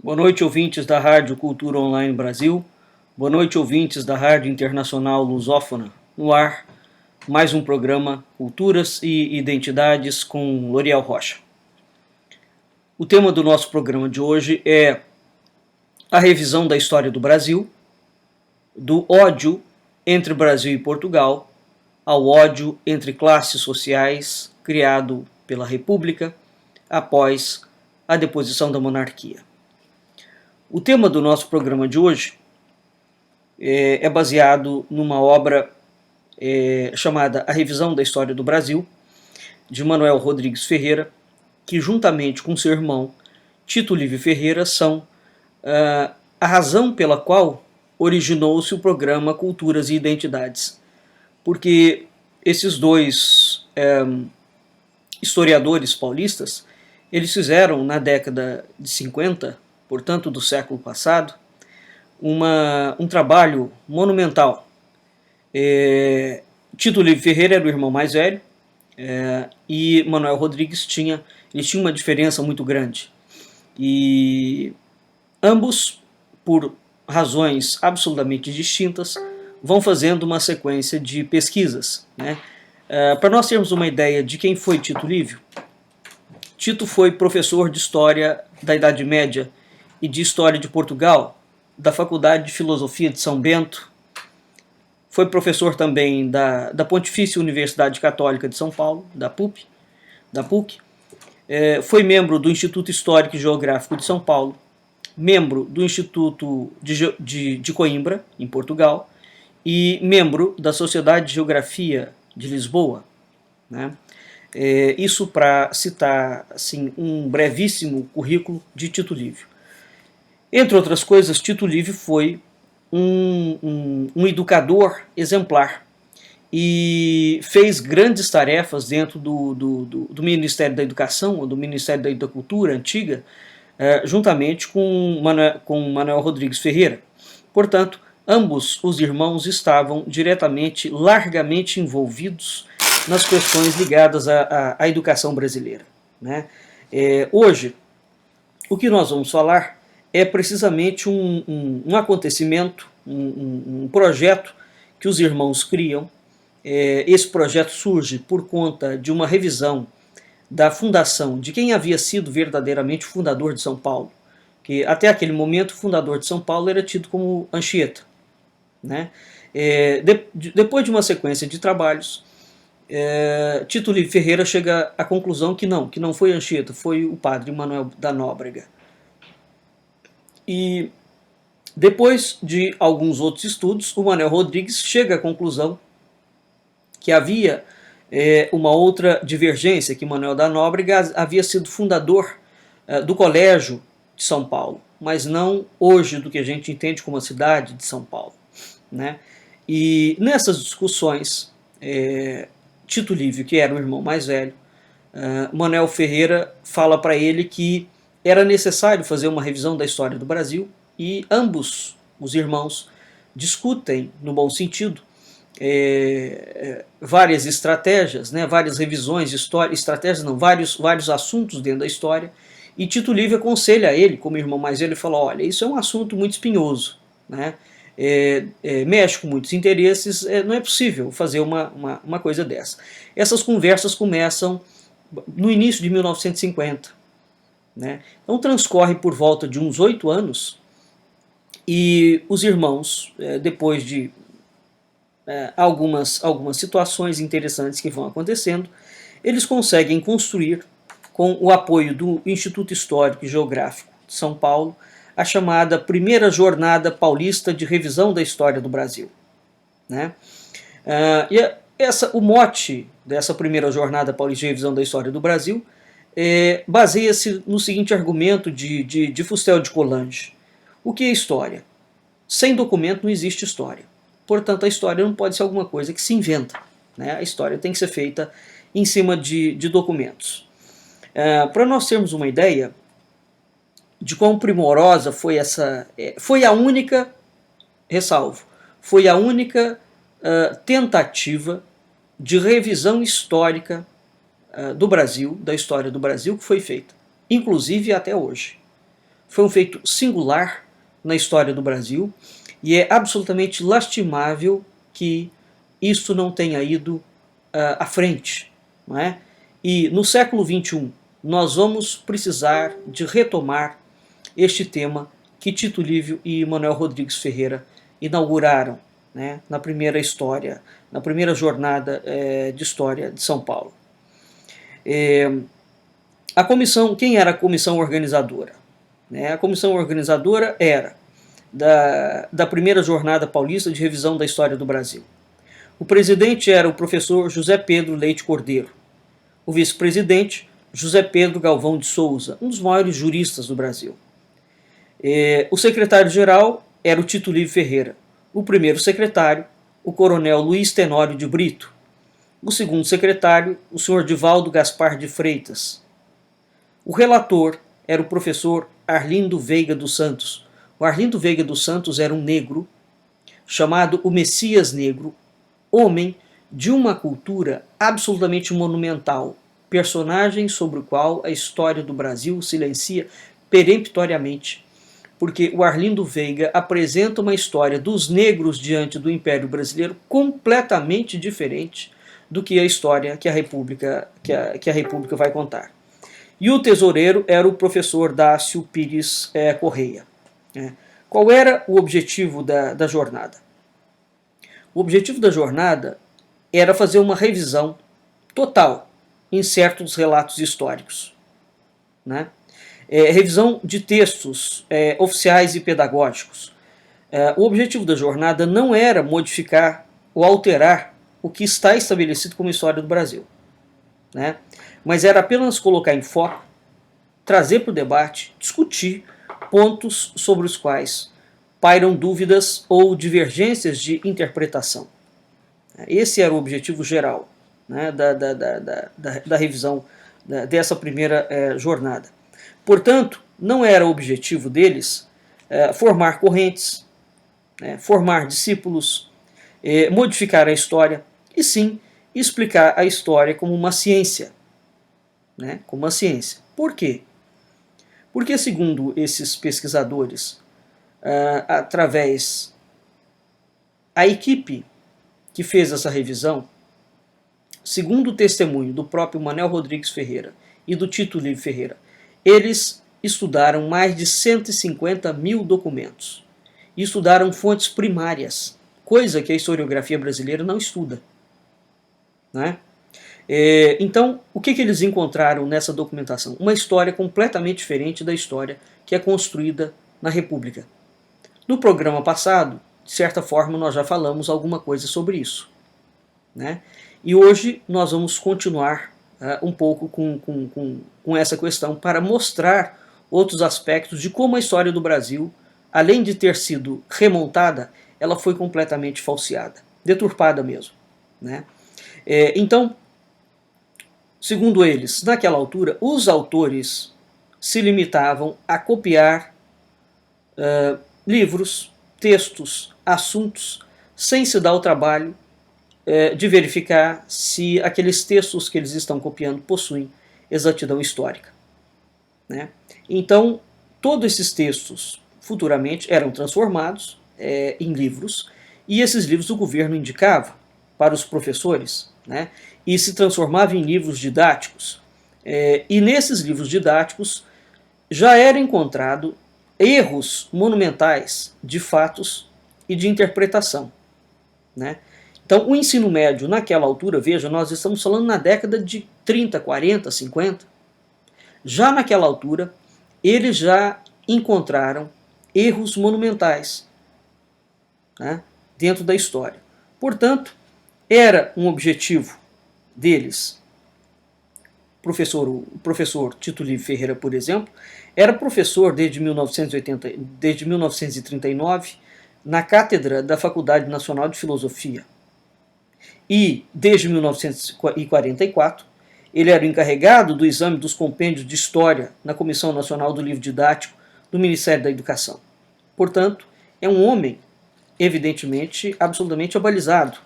Boa noite, ouvintes da Rádio Cultura Online Brasil. Boa noite, ouvintes da Rádio Internacional Lusófona. No ar, mais um programa Culturas e Identidades com L'Oréal Rocha. O tema do nosso programa de hoje é a revisão da história do Brasil, do ódio entre Brasil e Portugal ao ódio entre classes sociais criado pela República após a deposição da monarquia. O tema do nosso programa de hoje é baseado numa obra chamada A Revisão da História do Brasil, de Manuel Rodrigues Ferreira, que juntamente com seu irmão Tito Livio Ferreira são a razão pela qual originou-se o programa Culturas e Identidades. Porque esses dois historiadores paulistas, eles fizeram na década de 50, portanto do século passado, um trabalho monumental. Tito Livio Ferreira era o irmão mais velho e Manuel Rodrigues tinha uma diferença muito grande. E ambos, por razões absolutamente distintas, vão fazendo uma sequência de pesquisas. Para nós termos uma ideia de quem foi Tito Livio, Tito foi professor de História da Idade Média e de História de Portugal, da Faculdade de Filosofia de São Bento. Foi professor também da Pontifícia Universidade Católica de São Paulo, da PUC. Foi membro do Instituto Histórico e Geográfico de São Paulo, membro do Instituto de Coimbra, em Portugal, e membro da Sociedade de Geografia de Lisboa. Isso para citar assim, um brevíssimo currículo de Tito Livio. Entre outras coisas, Tito Livio foi um educador exemplar e fez grandes tarefas dentro do Ministério da Educação, ou do Ministério da Cultura antiga, juntamente com Manuel Rodrigues Ferreira. Portanto, ambos os irmãos estavam largamente envolvidos nas questões ligadas à educação brasileira. Hoje, o que nós vamos falar é precisamente um acontecimento, um projeto que os irmãos criam. Esse projeto surge por conta de uma revisão da fundação de quem havia sido verdadeiramente o fundador de São Paulo, que até aquele momento o fundador de São Paulo era tido como Anchieta. Depois de uma sequência de trabalhos, Tito Livio Ferreira chega à conclusão que não foi Anchieta, foi o padre Manuel da Nóbrega. E depois de alguns outros estudos, o Manuel Rodrigues chega à conclusão que havia uma outra divergência, que Manuel da Nóbrega havia sido fundador do Colégio de São Paulo, mas não hoje do que a gente entende como a cidade de São Paulo. E nessas discussões, Tito Livio, que era o irmão mais velho, Manuel Ferreira fala para ele que era necessário fazer uma revisão da história do Brasil, e ambos os irmãos discutem, no bom sentido, várias estratégias, várias revisões, vários assuntos dentro da história, e Tito Livio aconselha a ele, como irmão mais velho, ele fala: olha, isso é um assunto muito espinhoso, mexe com muitos interesses, não é possível fazer uma coisa dessa. Essas conversas começam no início de 1950. Então transcorre por volta de uns 8 anos e os irmãos, depois de algumas situações interessantes que vão acontecendo, eles conseguem construir, com o apoio do Instituto Histórico e Geográfico de São Paulo, a chamada Primeira Jornada Paulista de Revisão da História do Brasil. O mote dessa Primeira Jornada Paulista de Revisão da História do Brasil baseia-se no seguinte argumento de Fustel de Coulanges: o que é história? Sem documento não existe história. Portanto, a história não pode ser alguma coisa que se inventa. A história tem que ser feita em cima de documentos. Para nós termos uma ideia de quão primorosa foi essa... foi a única, ressalvo, foi a única tentativa de revisão histórica do Brasil, da história do Brasil, que foi feita, inclusive até hoje. foi um feito singular na história do Brasil e é absolutamente lastimável que isso não tenha ido à frente, não é? E no século XXI nós vamos precisar de retomar este tema que Tito Livio e Manuel Rodrigues Ferreira inauguraram, né, na primeira jornada de história de São Paulo. A comissão, quem era a comissão organizadora? A comissão organizadora era da primeira jornada paulista de revisão da história do Brasil. O presidente era o professor José Pedro Leite Cordeiro. O vice-presidente, José Pedro Galvão de Souza, um dos maiores juristas do Brasil. O secretário-geral era o Tito Livio Ferreira. O primeiro secretário, o coronel Luiz Tenório de Brito. O segundo secretário, o senhor Divaldo Gaspar de Freitas. O relator era o professor Arlindo Veiga dos Santos. O Arlindo Veiga dos Santos era um negro, chamado o Messias Negro, homem de uma cultura absolutamente monumental, personagem sobre o qual a história do Brasil silencia peremptoriamente, porque o Arlindo Veiga apresenta uma história dos negros diante do Império Brasileiro completamente diferente do que a história que a República vai contar. E o tesoureiro era o professor Dácio Pires Correia. Qual era o objetivo da jornada? O objetivo da jornada era fazer uma revisão total em certos relatos históricos, né? Revisão de textos oficiais e pedagógicos. O objetivo da jornada não era modificar ou alterar o que está estabelecido como história do Brasil, né? Mas era apenas colocar em foco, trazer para o debate, discutir pontos sobre os quais pairam dúvidas ou divergências de interpretação. Esse era o objetivo geral, né, da revisão dessa primeira jornada. Portanto, não era o objetivo deles formar correntes, formar discípulos, modificar a história, e sim explicar a história como uma ciência. Como uma ciência. Por quê? Porque, segundo esses pesquisadores, através a equipe que fez essa revisão, segundo o testemunho do próprio Manuel Rodrigues Ferreira e do Tito Livio Ferreira, eles estudaram mais de 150 mil documentos e estudaram fontes primárias, coisa que a historiografia brasileira não estuda, né? Então, o que eles encontraram nessa documentação? Uma história completamente diferente da história que é construída na República. No programa passado, de certa forma, nós já falamos alguma coisa sobre isso, né? E hoje nós vamos continuar um pouco com essa questão para mostrar outros aspectos de como a história do Brasil, além de ter sido remontada, ela foi completamente falseada, deturpada mesmo, né? Então, segundo eles, naquela altura, os autores se limitavam a copiar livros, textos, assuntos, sem se dar o trabalho de verificar se aqueles textos que eles estão copiando possuem exatidão histórica, né? Então, todos esses textos futuramente eram transformados em livros, e esses livros o governo indicava para os professores, né? E se transformava em livros didáticos. E nesses livros didáticos já era encontrado erros monumentais de fatos e de interpretação, né? Então, o ensino médio, naquela altura, veja, nós estamos falando na década de 30, 40, 50, já naquela altura, eles já encontraram erros monumentais, né, dentro da história. Portanto, era um objetivo deles. O professor Tito Livio Ferreira, por exemplo, era professor desde 1939 na cátedra da Faculdade Nacional de Filosofia. E, desde 1944, ele era o encarregado do exame dos compêndios de História na Comissão Nacional do Livro Didático do Ministério da Educação. Portanto, é um homem, evidentemente, absolutamente abalizado,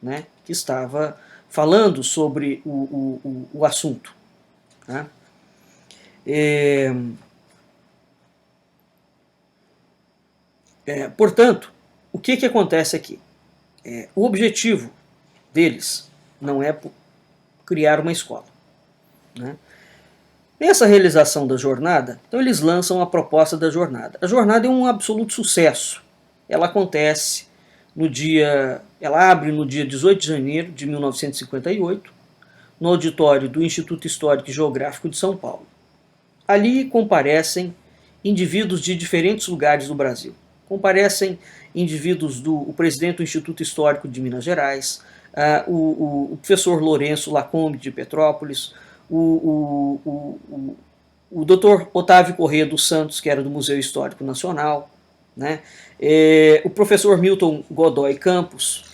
né, que estava falando sobre o assunto, né? Portanto, o que acontece aqui? O objetivo deles não é criar uma escola, né? Nessa realização da jornada, então eles lançam a proposta da jornada. A jornada é um absoluto sucesso. Ela acontece ela abre no dia 18 de janeiro de 1958, no auditório do Instituto Histórico e Geográfico de São Paulo. Ali comparecem indivíduos de diferentes lugares do Brasil. Comparecem indivíduos o presidente do Instituto Histórico de Minas Gerais, o professor Lourenço Lacombe de Petrópolis, o Dr. Otávio Corrêa dos Santos, que era do Museu Histórico Nacional, né? O professor Milton Godoy Campos,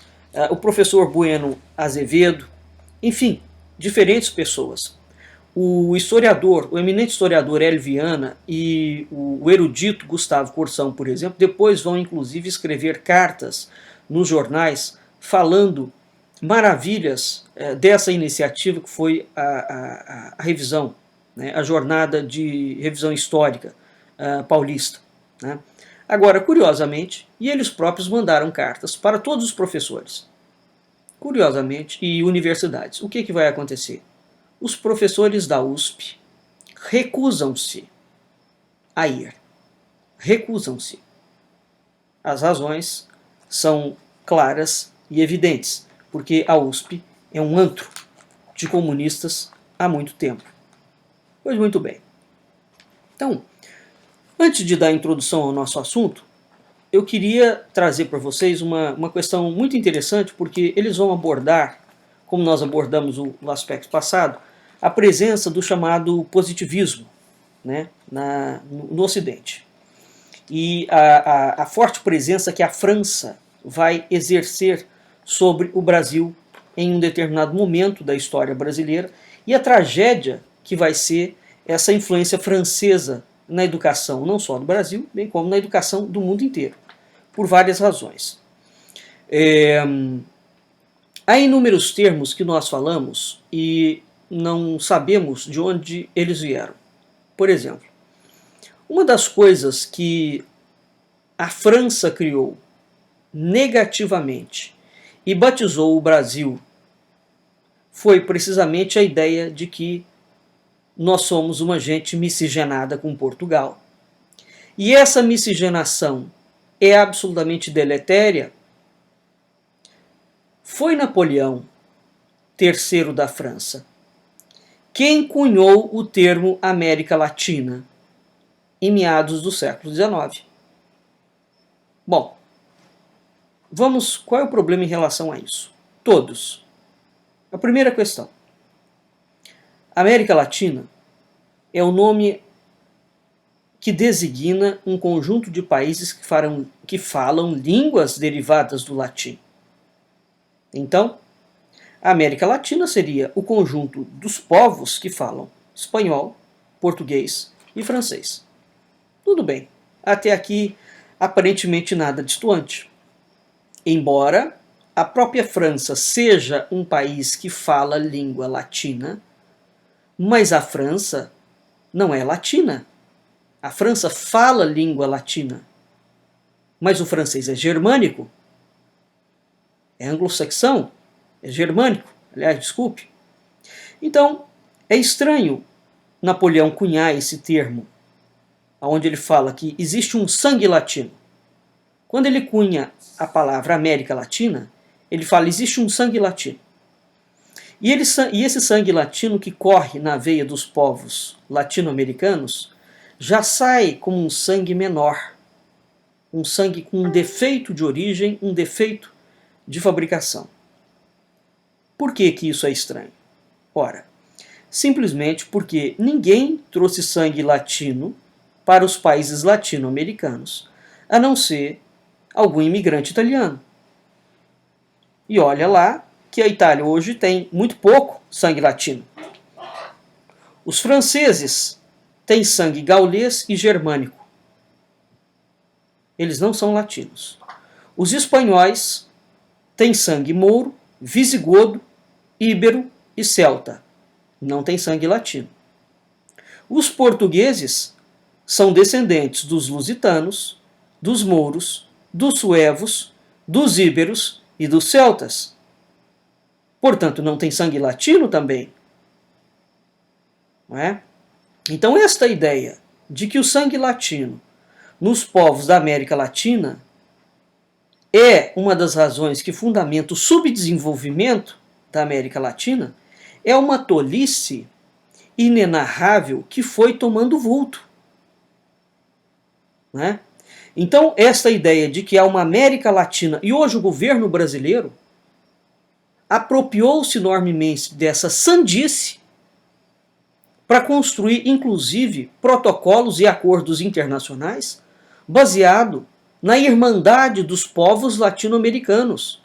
o professor Bueno Azevedo, enfim, diferentes pessoas. O eminente historiador Hélio Viana e o erudito Gustavo Corsão, por exemplo, depois vão inclusive escrever cartas nos jornais falando maravilhas dessa iniciativa que foi a revisão, né, a jornada de revisão histórica paulista, né? Agora, curiosamente, e eles próprios mandaram cartas para todos os professores, curiosamente, e universidades. O que vai acontecer? Os professores da USP recusam-se a ir. Recusam-se. As razões são claras e evidentes, porque a USP é um antro de comunistas há muito tempo. Pois muito bem. Então, antes de dar a introdução ao nosso assunto, eu queria trazer para vocês uma questão muito interessante, porque eles vão abordar, como nós abordamos no aspecto passado, a presença do chamado positivismo, né, no Ocidente. E a forte presença que a França vai exercer sobre o Brasil em um determinado momento da história brasileira, e a tragédia que vai ser essa influência francesa na educação, não só do Brasil, bem como na educação do mundo inteiro, por várias razões. Há inúmeros termos que nós falamos e não sabemos de onde eles vieram. Por exemplo, uma das coisas que a França criou negativamente e batizou o Brasil foi precisamente a ideia de que nós somos uma gente miscigenada com Portugal. E essa miscigenação é absolutamente deletéria. Foi Napoleão III da França quem cunhou o termo América Latina em meados do século XIX. Bom, qual é o problema em relação a isso? Todos. A primeira questão. América Latina é o nome que designa um conjunto de países que falam línguas derivadas do latim. Então, a América Latina seria o conjunto dos povos que falam espanhol, português e francês. Tudo bem, até aqui aparentemente nada destoante. Embora a própria França seja um país que fala língua latina, mas a França não é latina. A França fala língua latina, mas o francês é germânico, é anglo-saxão, é germânico, aliás, desculpe. Então, é estranho Napoleão cunhar esse termo, onde ele fala que existe um sangue latino. Quando ele cunha a palavra América Latina, ele fala existe um sangue latino. E esse sangue latino que corre na veia dos povos latino-americanos já sai como um sangue menor, um sangue com um defeito de origem, um defeito de fabricação. Por que isso é estranho? Ora, simplesmente porque ninguém trouxe sangue latino para os países latino-americanos, a não ser algum imigrante italiano. E olha lá que a Itália hoje tem muito pouco sangue latino. Os franceses têm sangue gaulês e germânico. Eles não são latinos. Os espanhóis têm sangue mouro, visigodo, íbero e celta. Não têm sangue latino. Os portugueses são descendentes dos lusitanos, dos mouros, dos suevos, dos íberos e dos celtas. Portanto, não tem sangue latino também. Não é? Então, esta ideia de que o sangue latino nos povos da América Latina é uma das razões que fundamenta o subdesenvolvimento da América Latina é uma tolice inenarrável que foi tomando vulto. Né? Então, esta ideia de que há uma América Latina, e hoje o governo brasileiro apropriou-se enormemente dessa sandice para construir, inclusive, protocolos e acordos internacionais baseado na irmandade dos povos latino-americanos.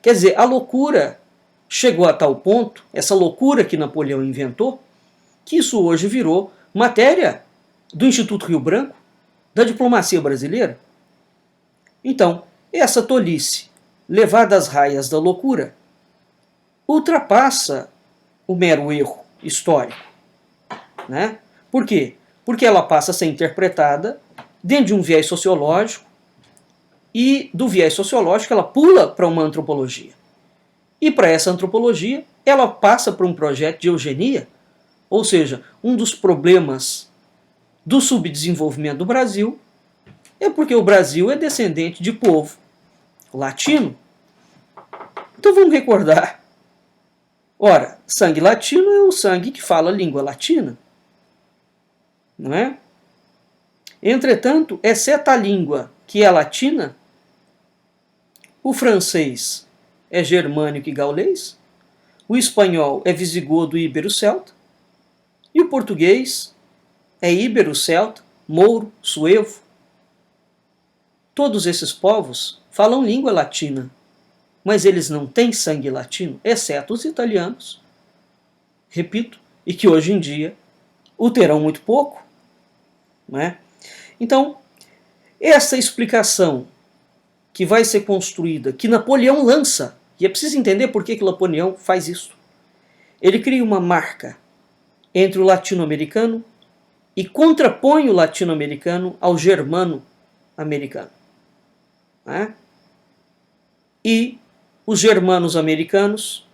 Quer dizer, a loucura chegou a tal ponto, essa loucura que Napoleão inventou, que isso hoje virou matéria do Instituto Rio Branco, da diplomacia brasileira. Então, essa tolice, levada às raias da loucura, ultrapassa o mero erro histórico. Né? Por quê? Porque ela passa a ser interpretada dentro de um viés sociológico, e do viés sociológico ela pula para uma antropologia. E para essa antropologia, ela passa para um projeto de eugenia, ou seja, um dos problemas do subdesenvolvimento do Brasil é porque o Brasil é descendente de povo latino. Então vamos recordar. Ora, sangue latino é o sangue que fala língua latina. Não é? Entretanto, exceto a língua que é latina, o francês é germânico e gaulês, o espanhol é visigodo e íbero-celta, e o português é íbero-celta, mouro, suevo. Todos esses povos falam língua latina, mas eles não têm sangue latino, exceto os italianos. Repito, e que hoje em dia o terão muito pouco. Não é? Então, essa explicação que vai ser construída, que Napoleão lança, e é preciso entender por que Napoleão faz isso. Ele cria uma marca entre o latino-americano e contrapõe o latino-americano ao germano-americano. Né? E os germanos americanos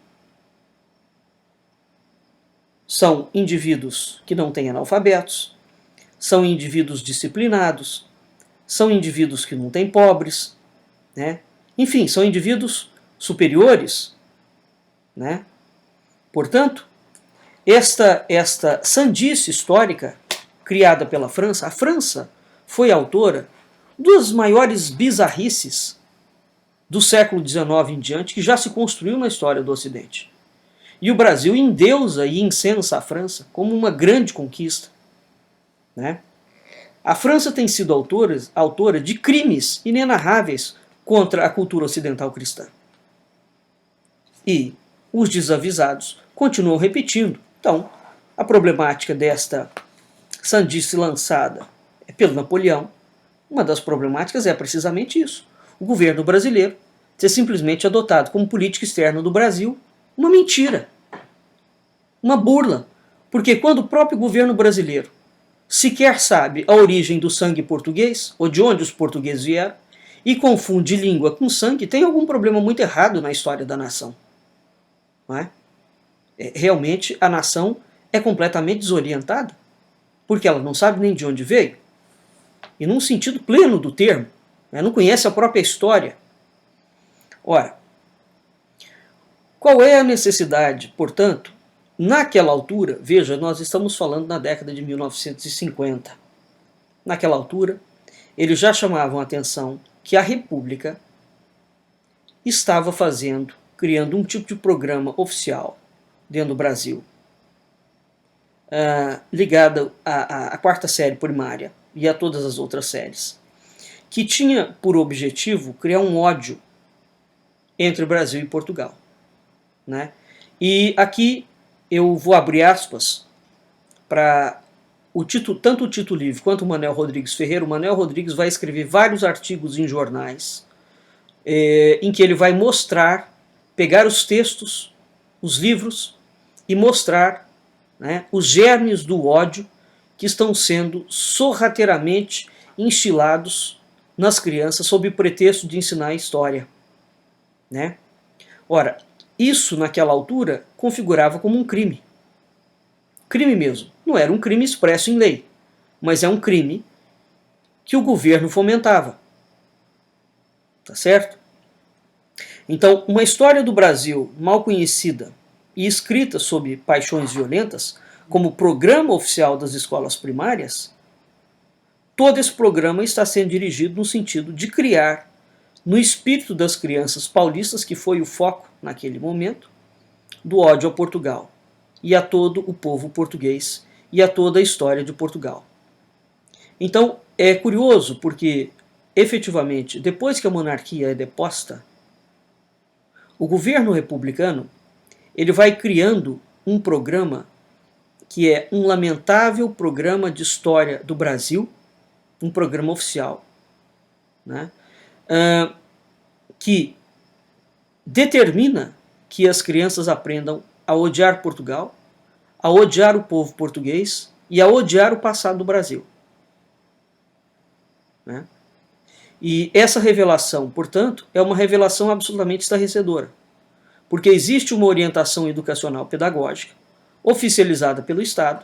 são indivíduos que não têm analfabetos, são indivíduos disciplinados, são indivíduos que não têm pobres, né? Enfim, são indivíduos superiores. Né? Portanto, esta sandice histórica criada pela França, a França foi autora das maiores bizarrices do século XIX em diante que já se construiu na história do Ocidente. E o Brasil endeusa e incensa a França como uma grande conquista. Né? A França tem sido autora de crimes inenarráveis contra a cultura ocidental cristã. E os desavisados continuam repetindo. Então, a problemática desta sandice lançada pelo Napoleão, uma das problemáticas é precisamente isso. O governo brasileiro ter simplesmente adotado como política externa do Brasil uma mentira, uma burla. Porque quando o próprio governo brasileiro sequer sabe a origem do sangue português, ou de onde os portugueses vieram, e confunde língua com sangue, tem algum problema muito errado na história da nação. Não é? Realmente a nação é completamente desorientada, porque ela não sabe nem de onde veio, e num sentido pleno do termo, né? Não conhece a própria história. Ora, qual é a necessidade, portanto, naquela altura, veja, nós estamos falando na década de 1950, naquela altura, eles já chamavam a atenção que a República estava criando um tipo de programa oficial dentro do Brasil, ligado à quarta série primária e a todas as outras séries, que tinha por objetivo criar um ódio entre o Brasil e Portugal. Né? E aqui eu vou abrir aspas para tanto o Tito Livre quanto o Manuel Rodrigues Ferreira. O Manuel Rodrigues vai escrever vários artigos em jornais em que ele vai mostrar, pegar os textos, os livros e mostrar, né, os germes do ódio que estão sendo sorrateiramente instilados nas crianças sob o pretexto de ensinar história, né? Ora, isso naquela altura configurava como um crime. Crime mesmo. Não era um crime expresso em lei, mas é um crime que o governo fomentava. Tá certo? Então, uma história do Brasil mal conhecida e escrita sob paixões violentas, como programa oficial das escolas primárias, todo esse programa está sendo dirigido no sentido de criar, no espírito das crianças paulistas, que foi o foco naquele momento, do ódio a Portugal e a todo o povo português e a toda a história de Portugal. Então, é curioso porque, efetivamente, depois que a monarquia é deposta, o governo republicano ele vai criando um programa que é um lamentável programa de história do Brasil, um programa oficial, né, que determina que as crianças aprendam a odiar Portugal, a odiar o povo português e a odiar o passado do Brasil. Né? E essa revelação, portanto, é uma revelação absolutamente estarrecedora, porque existe uma orientação educacional pedagógica oficializada pelo Estado,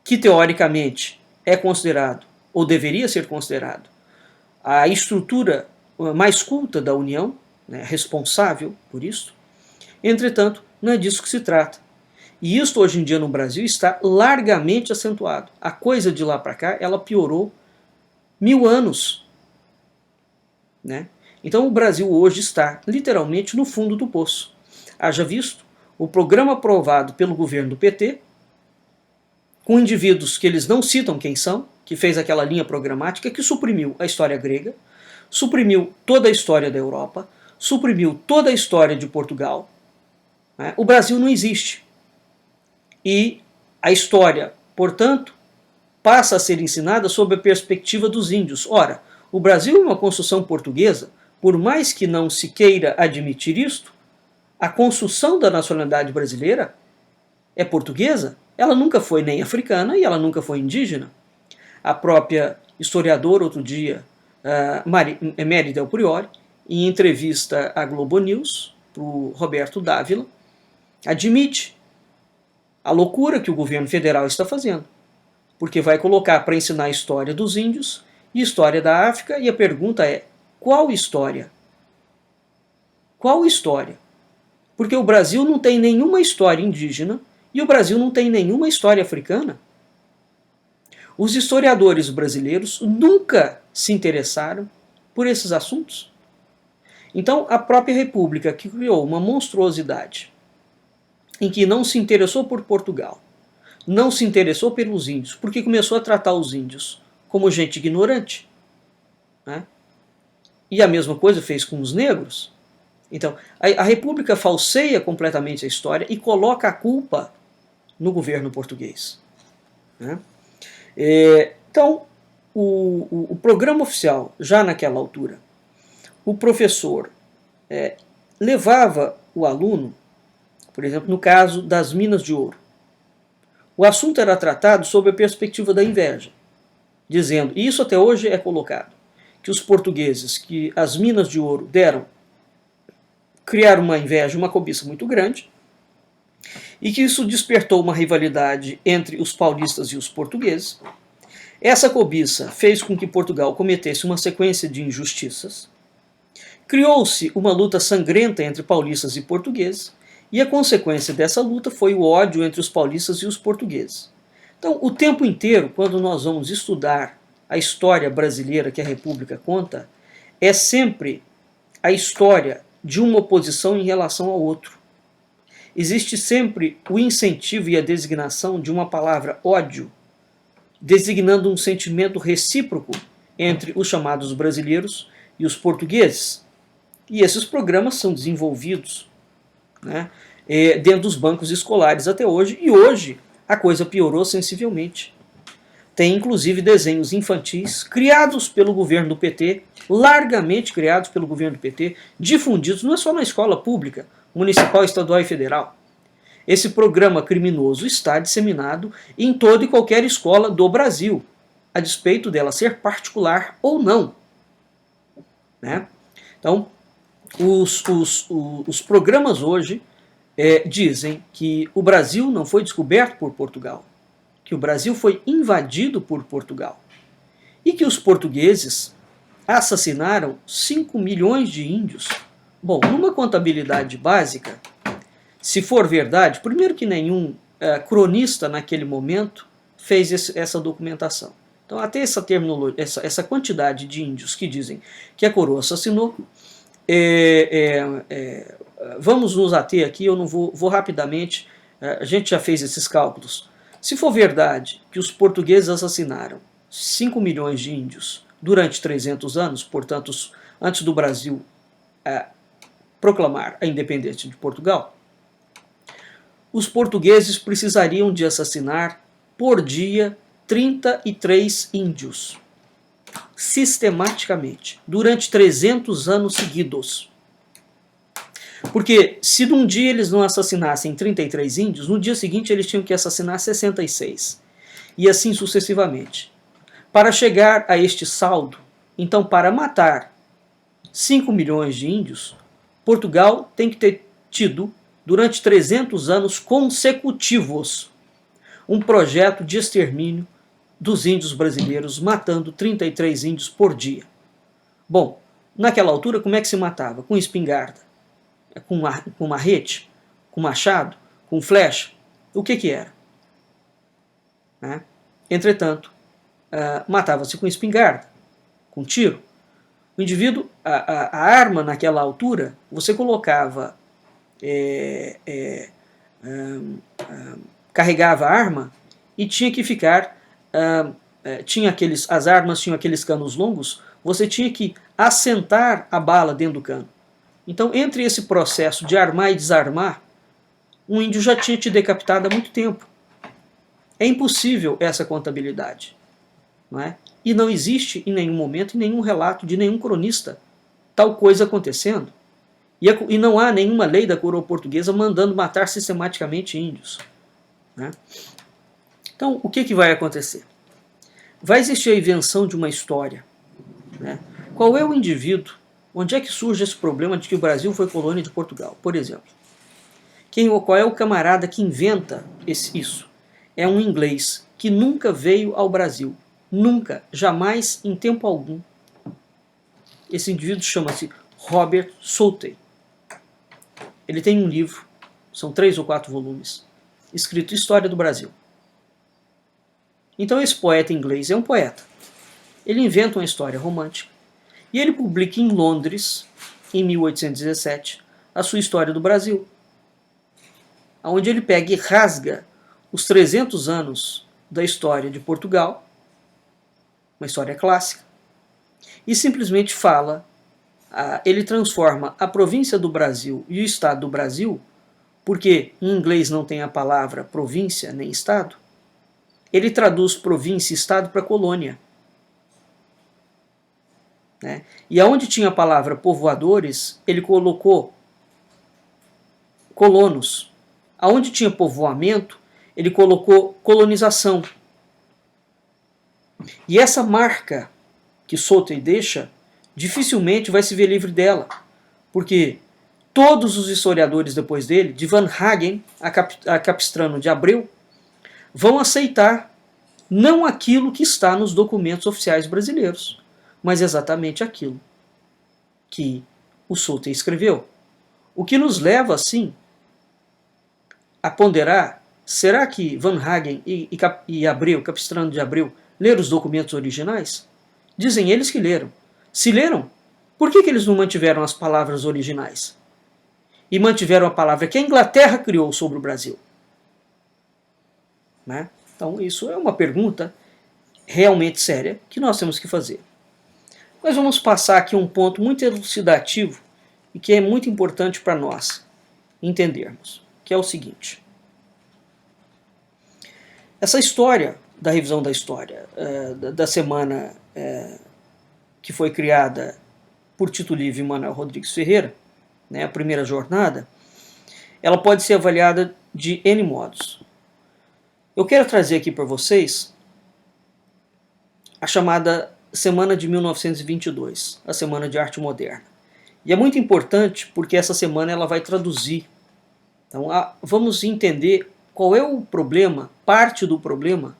que teoricamente é considerado, ou deveria ser considerado, a estrutura mais culta da União, né, responsável por isso. Entretanto, não é disso que se trata. E isso hoje em dia no Brasil está largamente acentuado. A coisa de lá para cá, ela piorou 1000 anos. Né? Então o Brasil hoje está literalmente no fundo do poço. Haja visto o programa aprovado pelo governo do PT, com indivíduos que eles não citam quem são, que fez aquela linha programática que suprimiu a história grega, suprimiu toda a história da Europa, suprimiu toda a história de Portugal. Né? O Brasil não existe. E a história, portanto, passa a ser ensinada sob a perspectiva dos índios. Ora, o Brasil é uma construção portuguesa, por mais que não se queira admitir isto, a construção da nacionalidade brasileira é portuguesa. Ela nunca foi nem africana e ela nunca foi indígena. A própria historiadora, outro dia, Mary Del Priore, em entrevista à Globo News, para o Roberto Dávila, admite a loucura que o governo federal está fazendo, porque vai colocar para ensinar a história dos índios e história da África, e a pergunta é, qual história? Qual história? Porque o Brasil não tem nenhuma história indígena e o Brasil não tem nenhuma história africana. Os historiadores brasileiros nunca se interessaram por esses assuntos. Então, a própria República, que criou uma monstruosidade, em que não se interessou por Portugal, não se interessou pelos índios, porque começou a tratar os índios como gente ignorante. Né? E a mesma coisa fez com os negros. Então, a República falseia completamente a história e coloca a culpa no governo português. Né? Então, o programa oficial, já naquela altura, o professor levava o aluno, por exemplo, no caso das minas de ouro. O assunto era tratado sob a perspectiva da inveja, dizendo, e isso até hoje é colocado, que os portugueses que as minas de ouro deram, criaram uma inveja, uma cobiça muito grande, e que isso despertou uma rivalidade entre os paulistas e os portugueses. Essa cobiça fez com que Portugal cometesse uma sequência de injustiças. Criou-se uma luta sangrenta entre paulistas e portugueses, e a consequência dessa luta foi o ódio entre os paulistas e os portugueses. Então, o tempo inteiro, quando nós vamos estudar a história brasileira que a República conta, é sempre a história de uma oposição em relação ao outro. Existe sempre o incentivo e a designação de uma palavra ódio, designando um sentimento recíproco entre os chamados brasileiros e os portugueses. E esses programas são desenvolvidos, né, dentro dos bancos escolares até hoje, e hoje a coisa piorou sensivelmente. Tem inclusive desenhos infantis criados pelo governo do PT, largamente criados pelo governo do PT, difundidos não é só na escola pública, municipal, estadual e federal. Esse programa criminoso está disseminado em toda e qualquer escola do Brasil, a despeito dela ser particular ou não. né? Então, os programas hoje dizem que o Brasil não foi descoberto por Portugal, que o Brasil foi invadido por Portugal e que os portugueses assassinaram 5 milhões de índios. Bom, numa contabilidade básica, se for verdade, primeiro que nenhum cronista naquele momento fez essa documentação. Então, até essa terminologia, essa quantidade de índios que dizem que a coroa assassinou, vamos nos ater aqui, eu não vou rapidamente, a gente já fez esses cálculos. Se for verdade que os portugueses assassinaram 5 milhões de índios durante 300 anos, portanto, antes do Brasil proclamar a independência de Portugal, os portugueses precisariam de assassinar por dia 33 índios, sistematicamente, durante 300 anos seguidos. Porque se num dia eles não assassinassem 33 índios, no dia seguinte eles tinham que assassinar 66. E assim sucessivamente. Para chegar a este saldo, então para matar 5 milhões de índios, Portugal tem que ter tido, durante 300 anos consecutivos, um projeto de extermínio dos índios brasileiros, matando 33 índios por dia. Bom, naquela altura como é que se matava? Com espingarda, com marrete, com machado, com flecha? O que era? Entretanto, matava-se com espingarda, com tiro. O indivíduo, a arma naquela altura, você colocava, carregava a arma e tinha que ficar, as armas tinham aqueles canos longos, você tinha que assentar a bala dentro do cano. Então, entre esse processo de armar e desarmar, um índio já tinha te decapitado há muito tempo. É impossível essa contabilidade. Não é? E não existe em nenhum momento, em nenhum relato de nenhum cronista, tal coisa acontecendo. E não há nenhuma lei da coroa portuguesa mandando matar sistematicamente índios. Né? Então, o que vai acontecer? Vai existir a invenção de uma história. Né? Qual é o indivíduo? Onde é que surge esse problema de que o Brasil foi colônia de Portugal, por exemplo? Qual é o camarada que inventa isso? É um inglês que nunca veio ao Brasil. Nunca, jamais, em tempo algum. Esse indivíduo chama-se Robert Southey. Ele tem um livro, são 3 ou 4 volumes, escrito História do Brasil. Então esse poeta inglês é um poeta. Ele inventa uma história romântica e ele publica em Londres, em 1817, a sua História do Brasil, onde ele pega e rasga os 300 anos da história de Portugal, uma história clássica, e simplesmente fala, ele transforma a província do Brasil e o estado do Brasil, porque em inglês não tem a palavra província nem estado, ele traduz província e estado para colônia. Né? E aonde tinha a palavra povoadores, ele colocou colonos. Aonde tinha povoamento, ele colocou colonização. E essa marca que Southey deixa, dificilmente vai se ver livre dela, porque todos os historiadores depois dele, de Van Hagen a Capistrano de Abreu, vão aceitar não aquilo que está nos documentos oficiais brasileiros, mas exatamente aquilo que o Southey escreveu. O que nos leva, assim, a ponderar, será que Van Hagen e Abreu, Capistrano de Abreu, leram os documentos originais? Dizem eles que leram. Se leram, por que eles não mantiveram as palavras originais? E mantiveram a palavra que a Inglaterra criou sobre o Brasil? Né? Então isso é uma pergunta realmente séria que nós temos que fazer. Nós vamos passar aqui um ponto muito elucidativo e que é muito importante para nós entendermos, que é o seguinte. Essa história da revisão da história da semana que foi criada por Tito Livre e Manuel Rodrigues Ferreira, né, a primeira jornada, ela pode ser avaliada de N modos. Eu quero trazer aqui para vocês a chamada semana de 1922, a Semana de Arte Moderna. E é muito importante porque essa semana ela vai traduzir. Então, vamos entender qual é o problema, parte do problema,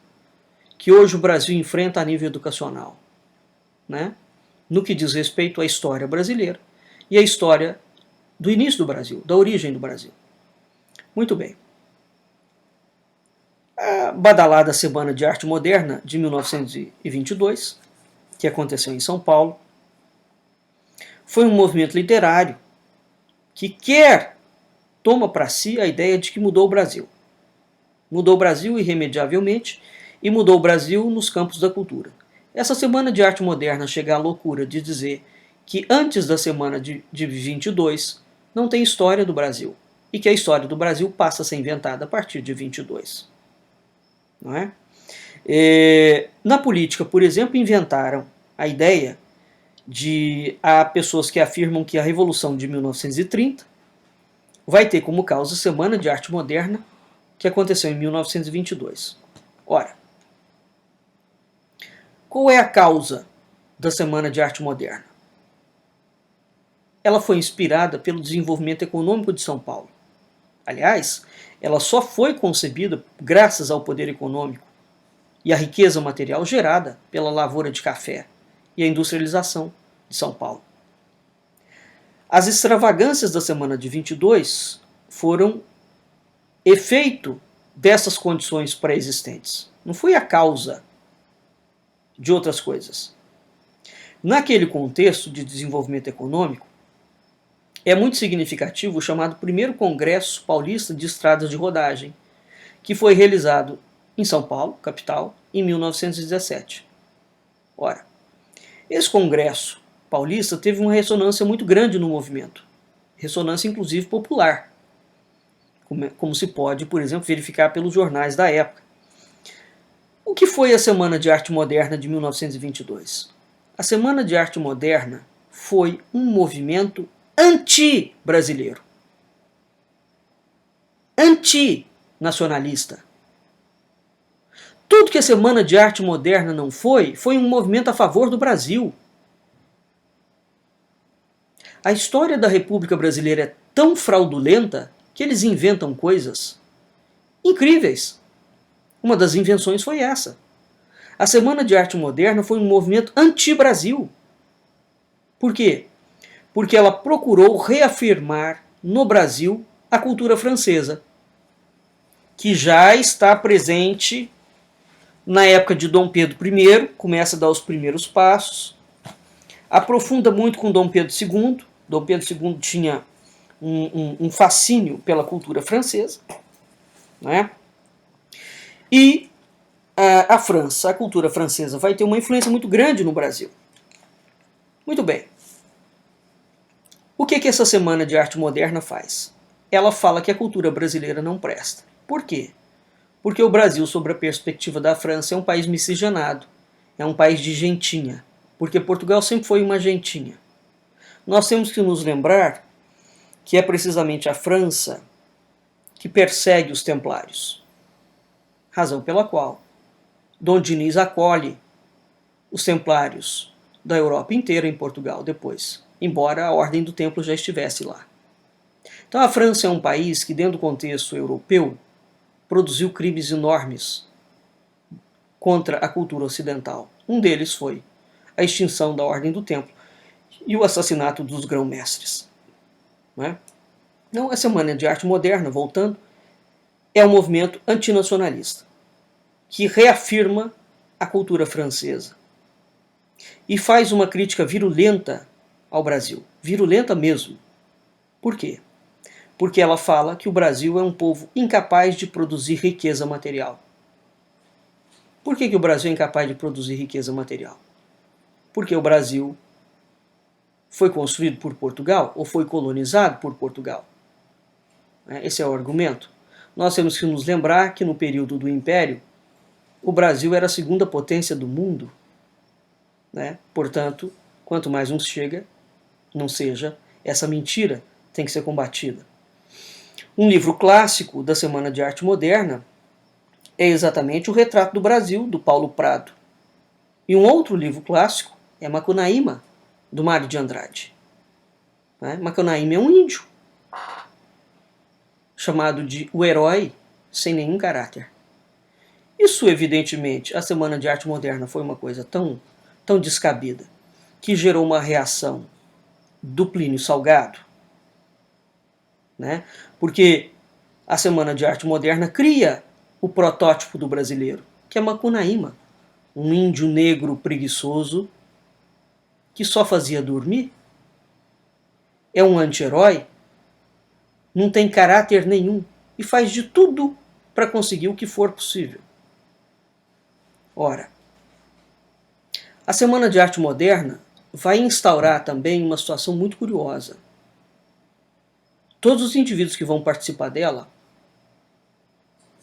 que hoje o Brasil enfrenta a nível educacional, né? No que diz respeito à história brasileira e à história do início do Brasil, da origem do Brasil. Muito bem. A badalada Semana de Arte Moderna de 1922, que aconteceu em São Paulo, foi um movimento literário que toma para si a ideia de que mudou o Brasil. Mudou o Brasil irremediavelmente e mudou o Brasil nos campos da cultura. Essa Semana de Arte Moderna chega à loucura de dizer que antes da Semana de 22 não tem história do Brasil e que a história do Brasil passa a ser inventada a partir de 22. Não é? Na política, por exemplo, inventaram a ideia há pessoas que afirmam que a Revolução de 1930 vai ter como causa a Semana de Arte Moderna, que aconteceu em 1922. Ora, qual é a causa da Semana de Arte Moderna? Ela foi inspirada pelo desenvolvimento econômico de São Paulo. Aliás, ela só foi concebida graças ao poder econômico e à riqueza material gerada pela lavoura de café e a industrialização de São Paulo. As extravagâncias da Semana de 22 foram efeito dessas condições pré-existentes. Não foi a causa de outras coisas. Naquele contexto de desenvolvimento econômico, é muito significativo o chamado Primeiro Congresso Paulista de Estradas de Rodagem, que foi realizado em São Paulo, capital, em 1917. Ora, esse congresso paulista teve uma ressonância muito grande no movimento, ressonância inclusive popular, como se pode, por exemplo, verificar pelos jornais da época. O que foi a Semana de Arte Moderna de 1922? A Semana de Arte Moderna foi um movimento anti-brasileiro, anti-nacionalista. Tudo que a Semana de Arte Moderna não foi um movimento a favor do Brasil. A história da República Brasileira é tão fraudulenta que eles inventam coisas incríveis. Uma das invenções foi essa. A Semana de Arte Moderna foi um movimento anti-Brasil. Por quê? Porque ela procurou reafirmar no Brasil a cultura francesa, que já está presente na época de Dom Pedro I, começa a dar os primeiros passos, aprofunda muito com Dom Pedro II. Dom Pedro II tinha um fascínio pela cultura francesa, né? E a França, a cultura francesa, vai ter uma influência muito grande no Brasil. Muito bem. O que essa Semana de Arte Moderna faz? Ela fala que a cultura brasileira não presta. Por quê? Porque o Brasil, sob a perspectiva da França, é um país miscigenado, é um país de gentinha, porque Portugal sempre foi uma gentinha. Nós temos que nos lembrar que é precisamente a França que persegue os templários, razão pela qual Dom Dinis acolhe os templários da Europa inteira em Portugal depois, embora a Ordem do Templo já estivesse lá. Então a França é um país que, dentro do contexto europeu, produziu crimes enormes contra a cultura ocidental. Um deles foi a extinção da Ordem do Templo e o assassinato dos grão-mestres. Então, a Semana de Arte Moderna, voltando, é um movimento antinacionalista que reafirma a cultura francesa e faz uma crítica virulenta ao Brasil. Virulenta mesmo. Por quê? Porque ela fala que o Brasil é um povo incapaz de produzir riqueza material. Por que o Brasil é incapaz de produzir riqueza material? Porque o Brasil foi construído por Portugal ou foi colonizado por Portugal. Esse é o argumento. Nós temos que nos lembrar que no período do Império, o Brasil era a segunda potência do mundo. Portanto, quanto mais um chega, não seja, essa mentira tem que ser combatida. Um livro clássico da Semana de Arte Moderna é exatamente o Retrato do Brasil, do Paulo Prado. E um outro livro clássico é Macunaíma, do Mário de Andrade. Macunaíma é um índio, chamado de o herói sem nenhum caráter. Isso, evidentemente, a Semana de Arte Moderna foi uma coisa tão descabida, que gerou uma reação do Plínio Salgado, né? Porque a Semana de Arte Moderna cria o protótipo do brasileiro, que é Macunaíma, um índio negro preguiçoso que só fazia dormir, é um anti-herói, não tem caráter nenhum e faz de tudo para conseguir o que for possível. Ora, a Semana de Arte Moderna vai instaurar também uma situação muito curiosa. Todos os indivíduos que vão participar dela,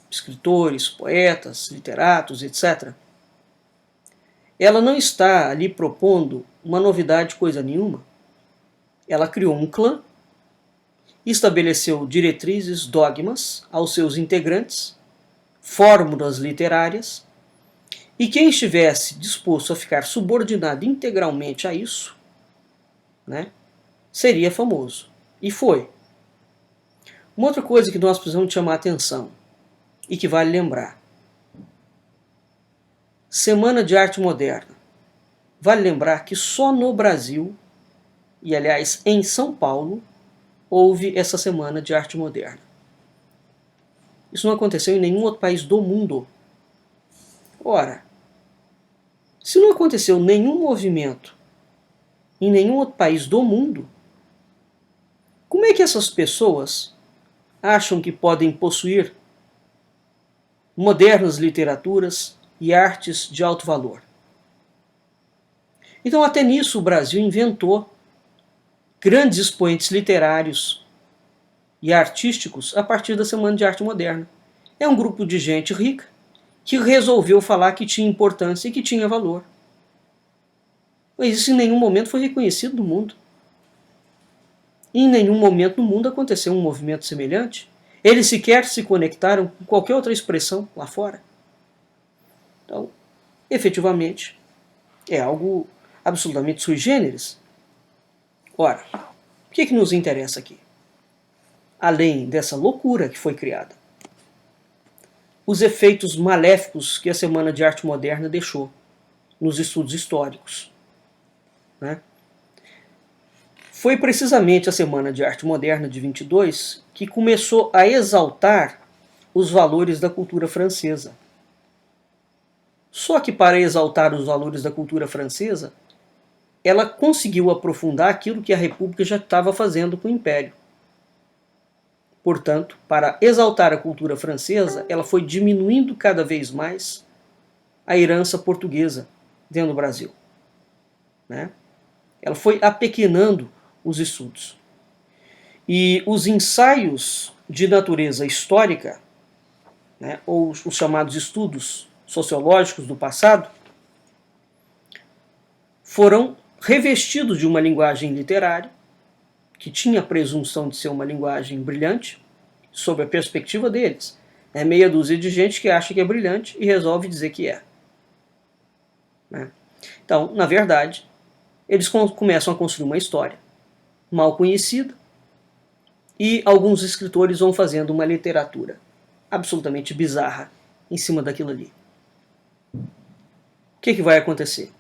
escritores, poetas, literatos, etc., ela não está ali propondo uma novidade coisa nenhuma. Ela criou um clã, estabeleceu diretrizes, dogmas aos seus integrantes, fórmulas literárias, e quem estivesse disposto a ficar subordinado integralmente a isso, né, seria famoso. E foi. Uma outra coisa que nós precisamos chamar a atenção e que vale lembrar. Semana de Arte Moderna. Vale lembrar que só no Brasil, e aliás em São Paulo, houve essa Semana de Arte Moderna. Isso não aconteceu em nenhum outro país do mundo. Ora, se não aconteceu nenhum movimento em nenhum outro país do mundo, como é que essas pessoas acham que podem possuir modernas literaturas e artes de alto valor? Então, até nisso, o Brasil inventou grandes expoentes literários e artísticos a partir da Semana de Arte Moderna. É um grupo de gente rica que resolveu falar que tinha importância e que tinha valor. Mas isso em nenhum momento foi reconhecido no mundo. Em nenhum momento no mundo aconteceu um movimento semelhante. Eles sequer se conectaram com qualquer outra expressão lá fora. Então, efetivamente, é algo absolutamente sui generis. Ora, o que nos interessa aqui? Além dessa loucura que foi criada, os efeitos maléficos que a Semana de Arte Moderna deixou nos estudos históricos. Né? Foi precisamente a Semana de Arte Moderna de 22 que começou a exaltar os valores da cultura francesa. Só que para exaltar os valores da cultura francesa, ela conseguiu aprofundar aquilo que a República já estava fazendo com o Império. Portanto, para exaltar a cultura francesa, ela foi diminuindo cada vez mais a herança portuguesa dentro do Brasil. Né? Ela foi apequenando os estudos. E os ensaios de natureza histórica, né, ou os chamados estudos sociológicos do passado, foram revestidos de uma linguagem literária, que tinha a presunção de ser uma linguagem brilhante, sob a perspectiva deles. É meia dúzia de gente que acha que é brilhante e resolve dizer que é. Né? Então, na verdade, eles começam a construir uma história mal conhecida e alguns escritores vão fazendo uma literatura absolutamente bizarra em cima daquilo ali. O que vai acontecer?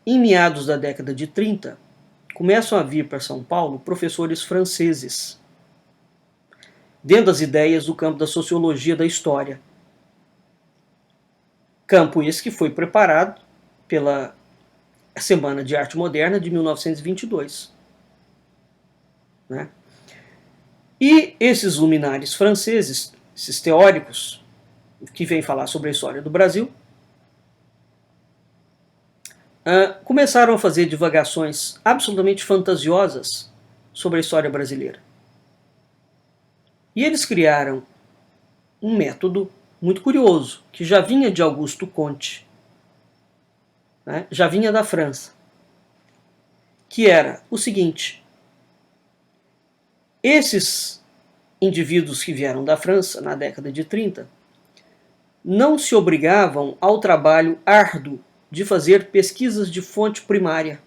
Em meados da década de 30, começam a vir para São Paulo professores franceses, dentro das ideias do campo da sociologia da história. Campo esse que foi preparado pela Semana de Arte Moderna de 1922. Né? E esses luminares franceses, esses teóricos que vêm falar sobre a história do Brasil, começaram a fazer divagações absolutamente fantasiosas sobre a história brasileira. E eles criaram um método muito curioso, que já vinha de Auguste Comte, né? Já vinha da França, que era o seguinte: esses indivíduos que vieram da França na década de 30 não se obrigavam ao trabalho árduo de fazer pesquisas de fonte primária.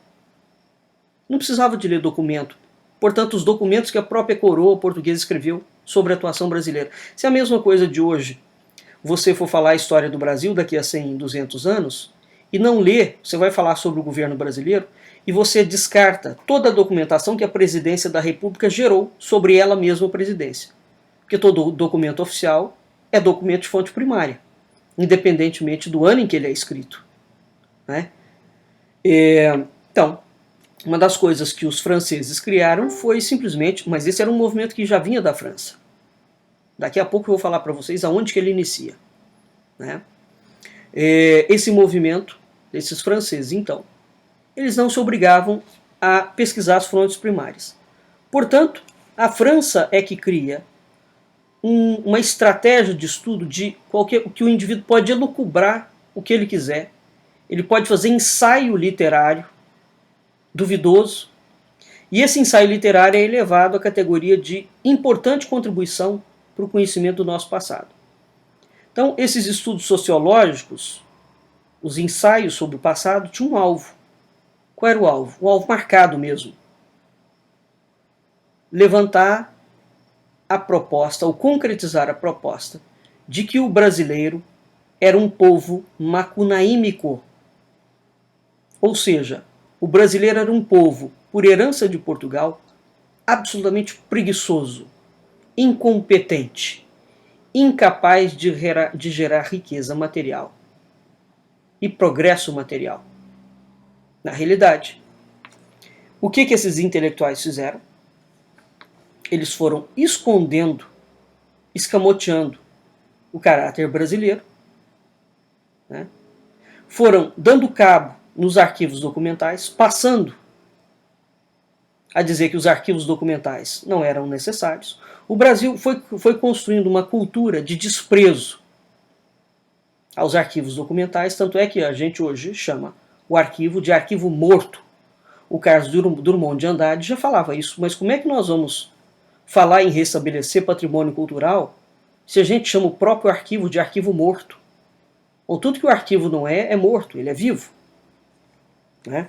Não precisava de ler documento. Portanto, os documentos que a própria coroa portuguesa escreveu sobre a atuação brasileira. Se é a mesma coisa de hoje, você for falar a história do Brasil daqui a 100, 200 anos, e não ler, você vai falar sobre o governo brasileiro, e você descarta toda a documentação que a presidência da República gerou sobre ela mesma a presidência. Porque todo documento oficial é documento de fonte primária, independentemente do ano em que ele é escrito. Né? Então, uma das coisas que os franceses criaram foi simplesmente, mas esse era um movimento que já vinha da França. Daqui a pouco eu vou falar para vocês aonde que ele inicia. Né? Esse movimento, esses franceses, então, eles não se obrigavam a pesquisar as fontes primárias. Portanto, a França é que cria uma estratégia de estudo de que o indivíduo pode elucubrar o que ele quiser. Ele pode fazer ensaio literário duvidoso, e esse ensaio literário é elevado à categoria de importante contribuição para o conhecimento do nosso passado. Então, esses estudos sociológicos, os ensaios sobre o passado, tinham um alvo. Qual era o alvo? Um alvo marcado mesmo. Levantar a proposta, ou concretizar a proposta, de que o brasileiro era um povo macunaímico. Ou seja, o brasileiro era um povo, por herança de Portugal, absolutamente preguiçoso, incompetente, incapaz de gerar riqueza material e progresso material. Na realidade, o que esses intelectuais fizeram? Eles foram escondendo, escamoteando o caráter brasileiro, né? Foram dando cabo nos arquivos documentais, passando a dizer que os arquivos documentais não eram necessários. O Brasil foi construindo uma cultura de desprezo aos arquivos documentais, tanto é que a gente hoje chama o arquivo de arquivo morto. O Carlos Drummond de Andrade já falava isso, mas como é que nós vamos falar em restabelecer patrimônio cultural se a gente chama o próprio arquivo de arquivo morto? Ou tudo que o arquivo não é morto, ele é vivo. Né?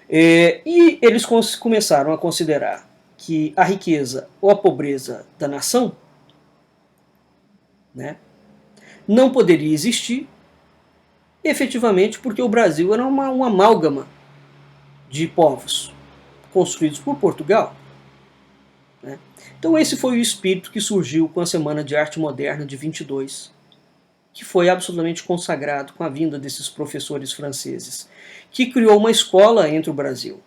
E eles começaram a considerar que a riqueza ou a pobreza da nação, né, não poderia existir efetivamente porque o Brasil era uma amálgama de povos construídos por Portugal. Né? Então esse foi o espírito que surgiu com a Semana de Arte Moderna de 22, que foi absolutamente consagrado com a vinda desses professores franceses, que criou uma escola entre o Brasil,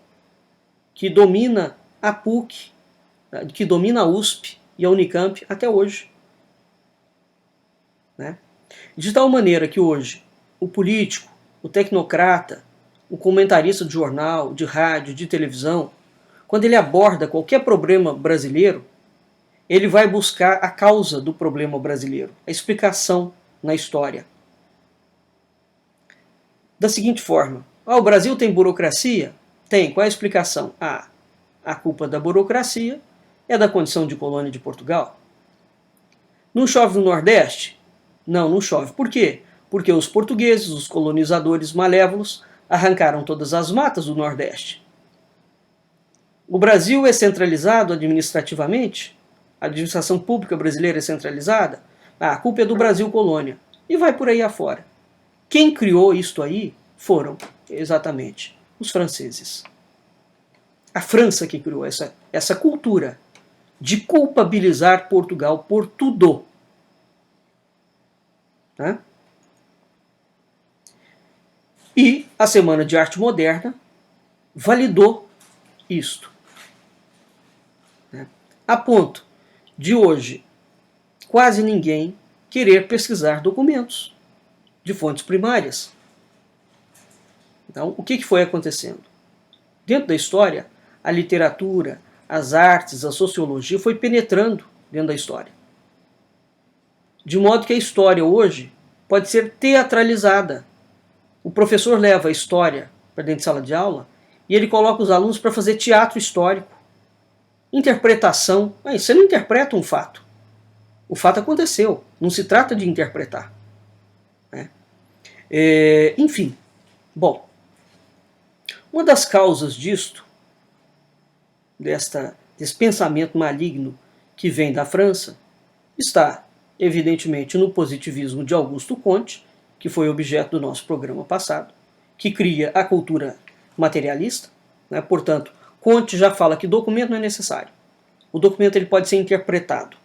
que domina a PUC, que domina a USP e a Unicamp até hoje. Né? De tal maneira que hoje o político, o tecnocrata, o comentarista de jornal, de rádio, de televisão, quando ele aborda qualquer problema brasileiro, ele vai buscar a causa do problema brasileiro, a explicação na história. Da seguinte forma: o Brasil tem burocracia? Tem. Qual é a explicação? A culpa da burocracia é da condição de colônia de Portugal. Não chove no Nordeste? Não, não chove. Por quê? Porque os portugueses, os colonizadores malévolos, arrancaram todas as matas do Nordeste. O Brasil é centralizado administrativamente? A administração pública brasileira é centralizada? A culpa é do Brasil colônia. E vai por aí afora. Quem criou isto aí foram, exatamente, os franceses. A França que criou essa cultura de culpabilizar Portugal por tudo. Né? E a Semana de Arte Moderna validou isto. Né? A ponto de hoje quase ninguém querer pesquisar documentos de fontes primárias. Então, o que foi acontecendo? Dentro da história, a literatura, as artes, a sociologia foi penetrando dentro da história. De modo que a história hoje pode ser teatralizada. O professor leva a história para dentro de sala de aula e ele coloca os alunos para fazer teatro histórico. Interpretação. Você não interpreta um fato. O fato aconteceu. Não se trata de interpretar. Né? Enfim, Bom, uma das causas disto, desse pensamento maligno que vem da França, está, evidentemente, no positivismo de Augusto Comte, que foi objeto do nosso programa passado, que cria a cultura materialista, né? Portanto, Comte já fala que documento não é necessário. O documento ele pode ser interpretado.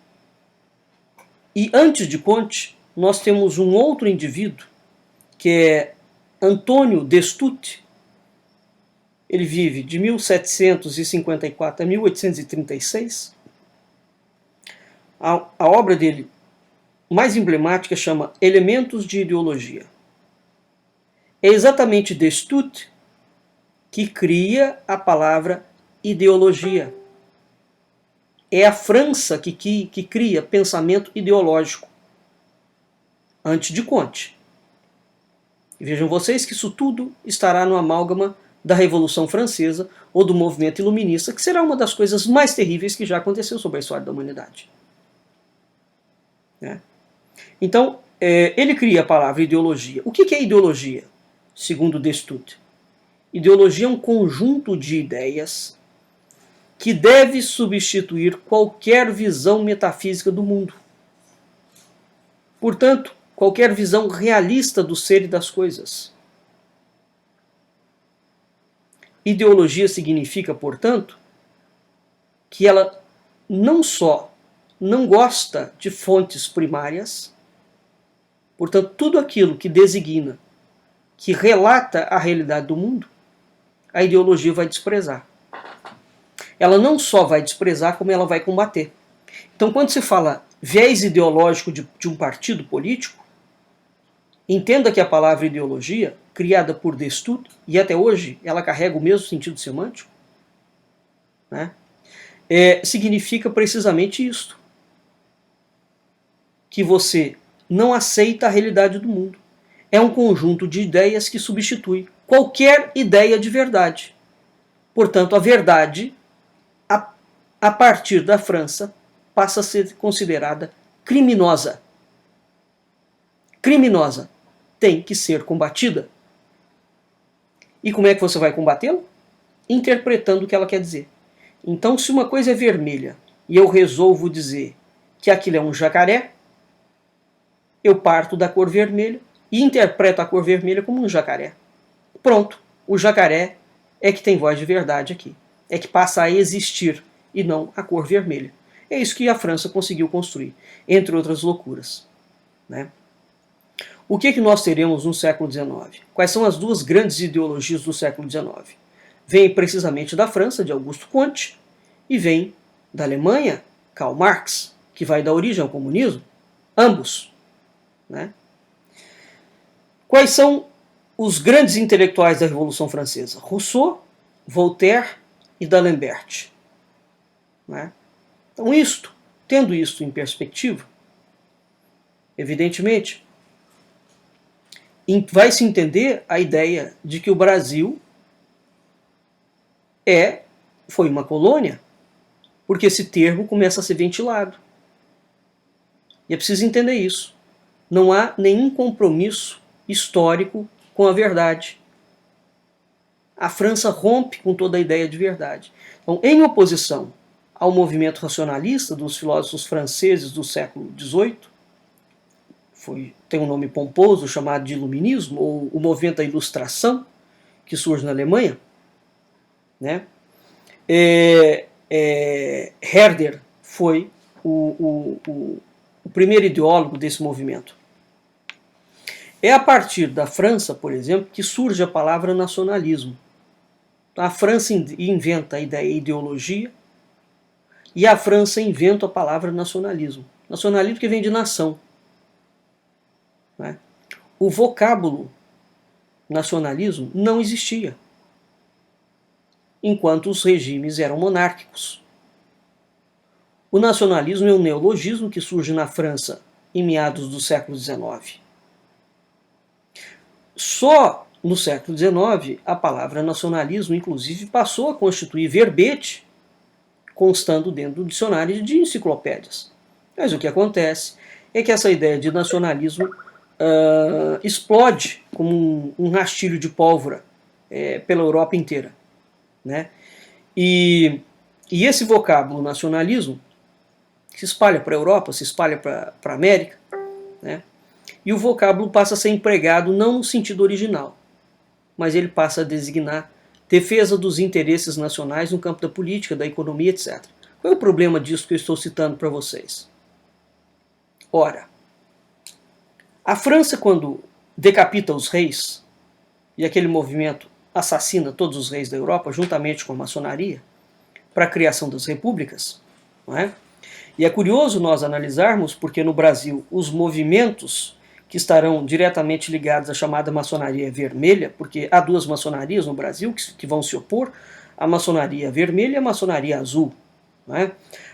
E antes de Comte, nós temos um outro indivíduo, que é Antônio Destutt. Ele vive de 1754 a 1836. A obra dele mais emblemática chama Elementos de Ideologia. É exatamente Destutt que cria a palavra ideologia. É a França que cria pensamento ideológico, antes de Comte. E vejam vocês que isso tudo estará no amálgama da Revolução Francesa ou do movimento iluminista, que será uma das coisas mais terríveis que já aconteceu sobre a história da humanidade. Então, ele cria a palavra ideologia. O que é ideologia, segundo Destutt? Ideologia é um conjunto de ideias que deve substituir qualquer visão metafísica do mundo. Portanto, qualquer visão realista do ser e das coisas. Ideologia significa, portanto, que ela não só não gosta de fontes primárias, portanto, tudo aquilo que designa, que relata a realidade do mundo, a ideologia vai desprezar. Ela não só vai desprezar, como ela vai combater. Então, quando se fala viés ideológico de um partido político, entenda que a palavra ideologia, criada por Destutt, e até hoje ela carrega o mesmo sentido semântico, né? Significa precisamente isto. Que você não aceita a realidade do mundo. É um conjunto de ideias que substitui qualquer ideia de verdade. Portanto, a verdade, a partir da França, passa a ser considerada criminosa. Criminosa. Tem que ser combatida. E como é que você vai combatê-la? Interpretando o que ela quer dizer. Então, se uma coisa é vermelha e eu resolvo dizer que aquilo é um jacaré, eu parto da cor vermelha e interpreto a cor vermelha como um jacaré. Pronto, o jacaré é que tem voz de verdade aqui. É que passa a existir e não a cor vermelha. É isso que a França conseguiu construir, entre outras loucuras, né? O que nós teremos no século XIX? Quais são as duas grandes ideologias do século XIX? Vem precisamente da França, de Augusto Comte, e vem da Alemanha, Karl Marx, que vai dar origem ao comunismo, ambos, né? Quais são os grandes intelectuais da Revolução Francesa? Rousseau, Voltaire e D'Alembert, né? Então, tendo isto em perspectiva, evidentemente, vai se entender a ideia de que o Brasil foi uma colônia, porque esse termo começa a ser ventilado. E é preciso entender isso. Não há nenhum compromisso histórico com a verdade. A França rompe com toda a ideia de verdade. Então, em oposição ao movimento racionalista dos filósofos franceses do século XVIII, tem um nome pomposo chamado de Iluminismo, ou o movimento da Ilustração, que surge na Alemanha, né? Herder foi o primeiro ideólogo desse movimento. É a partir da França, por exemplo, que surge a palavra nacionalismo. A França inventa a ideia ideologia e a França inventa a palavra nacionalismo. Nacionalismo que vem de nação, né? O vocábulo nacionalismo não existia enquanto os regimes eram monárquicos. O nacionalismo é um neologismo que surge na França em meados do século XIX. Só no século XIX a palavra nacionalismo, inclusive, passou a constituir verbete, constando dentro do dicionário de enciclopédias. Mas o que acontece é que essa ideia de nacionalismo explode como um rastilho de pólvora pela Europa inteira, né? E esse vocábulo nacionalismo se espalha para a Europa, se espalha para a América, né? E o vocábulo passa a ser empregado não no sentido original, mas ele passa a designar defesa dos interesses nacionais no campo da política, da economia, etc. Qual é o problema disso que eu estou citando para vocês? Ora, a França, quando decapita os reis, e aquele movimento assassina todos os reis da Europa, juntamente com a maçonaria, para a criação das repúblicas, não é? E é curioso nós analisarmos, porque no Brasil os movimentos que estarão diretamente ligados à chamada maçonaria vermelha, porque há duas maçonarias no Brasil que vão se opor, a maçonaria vermelha e a maçonaria azul. Não é?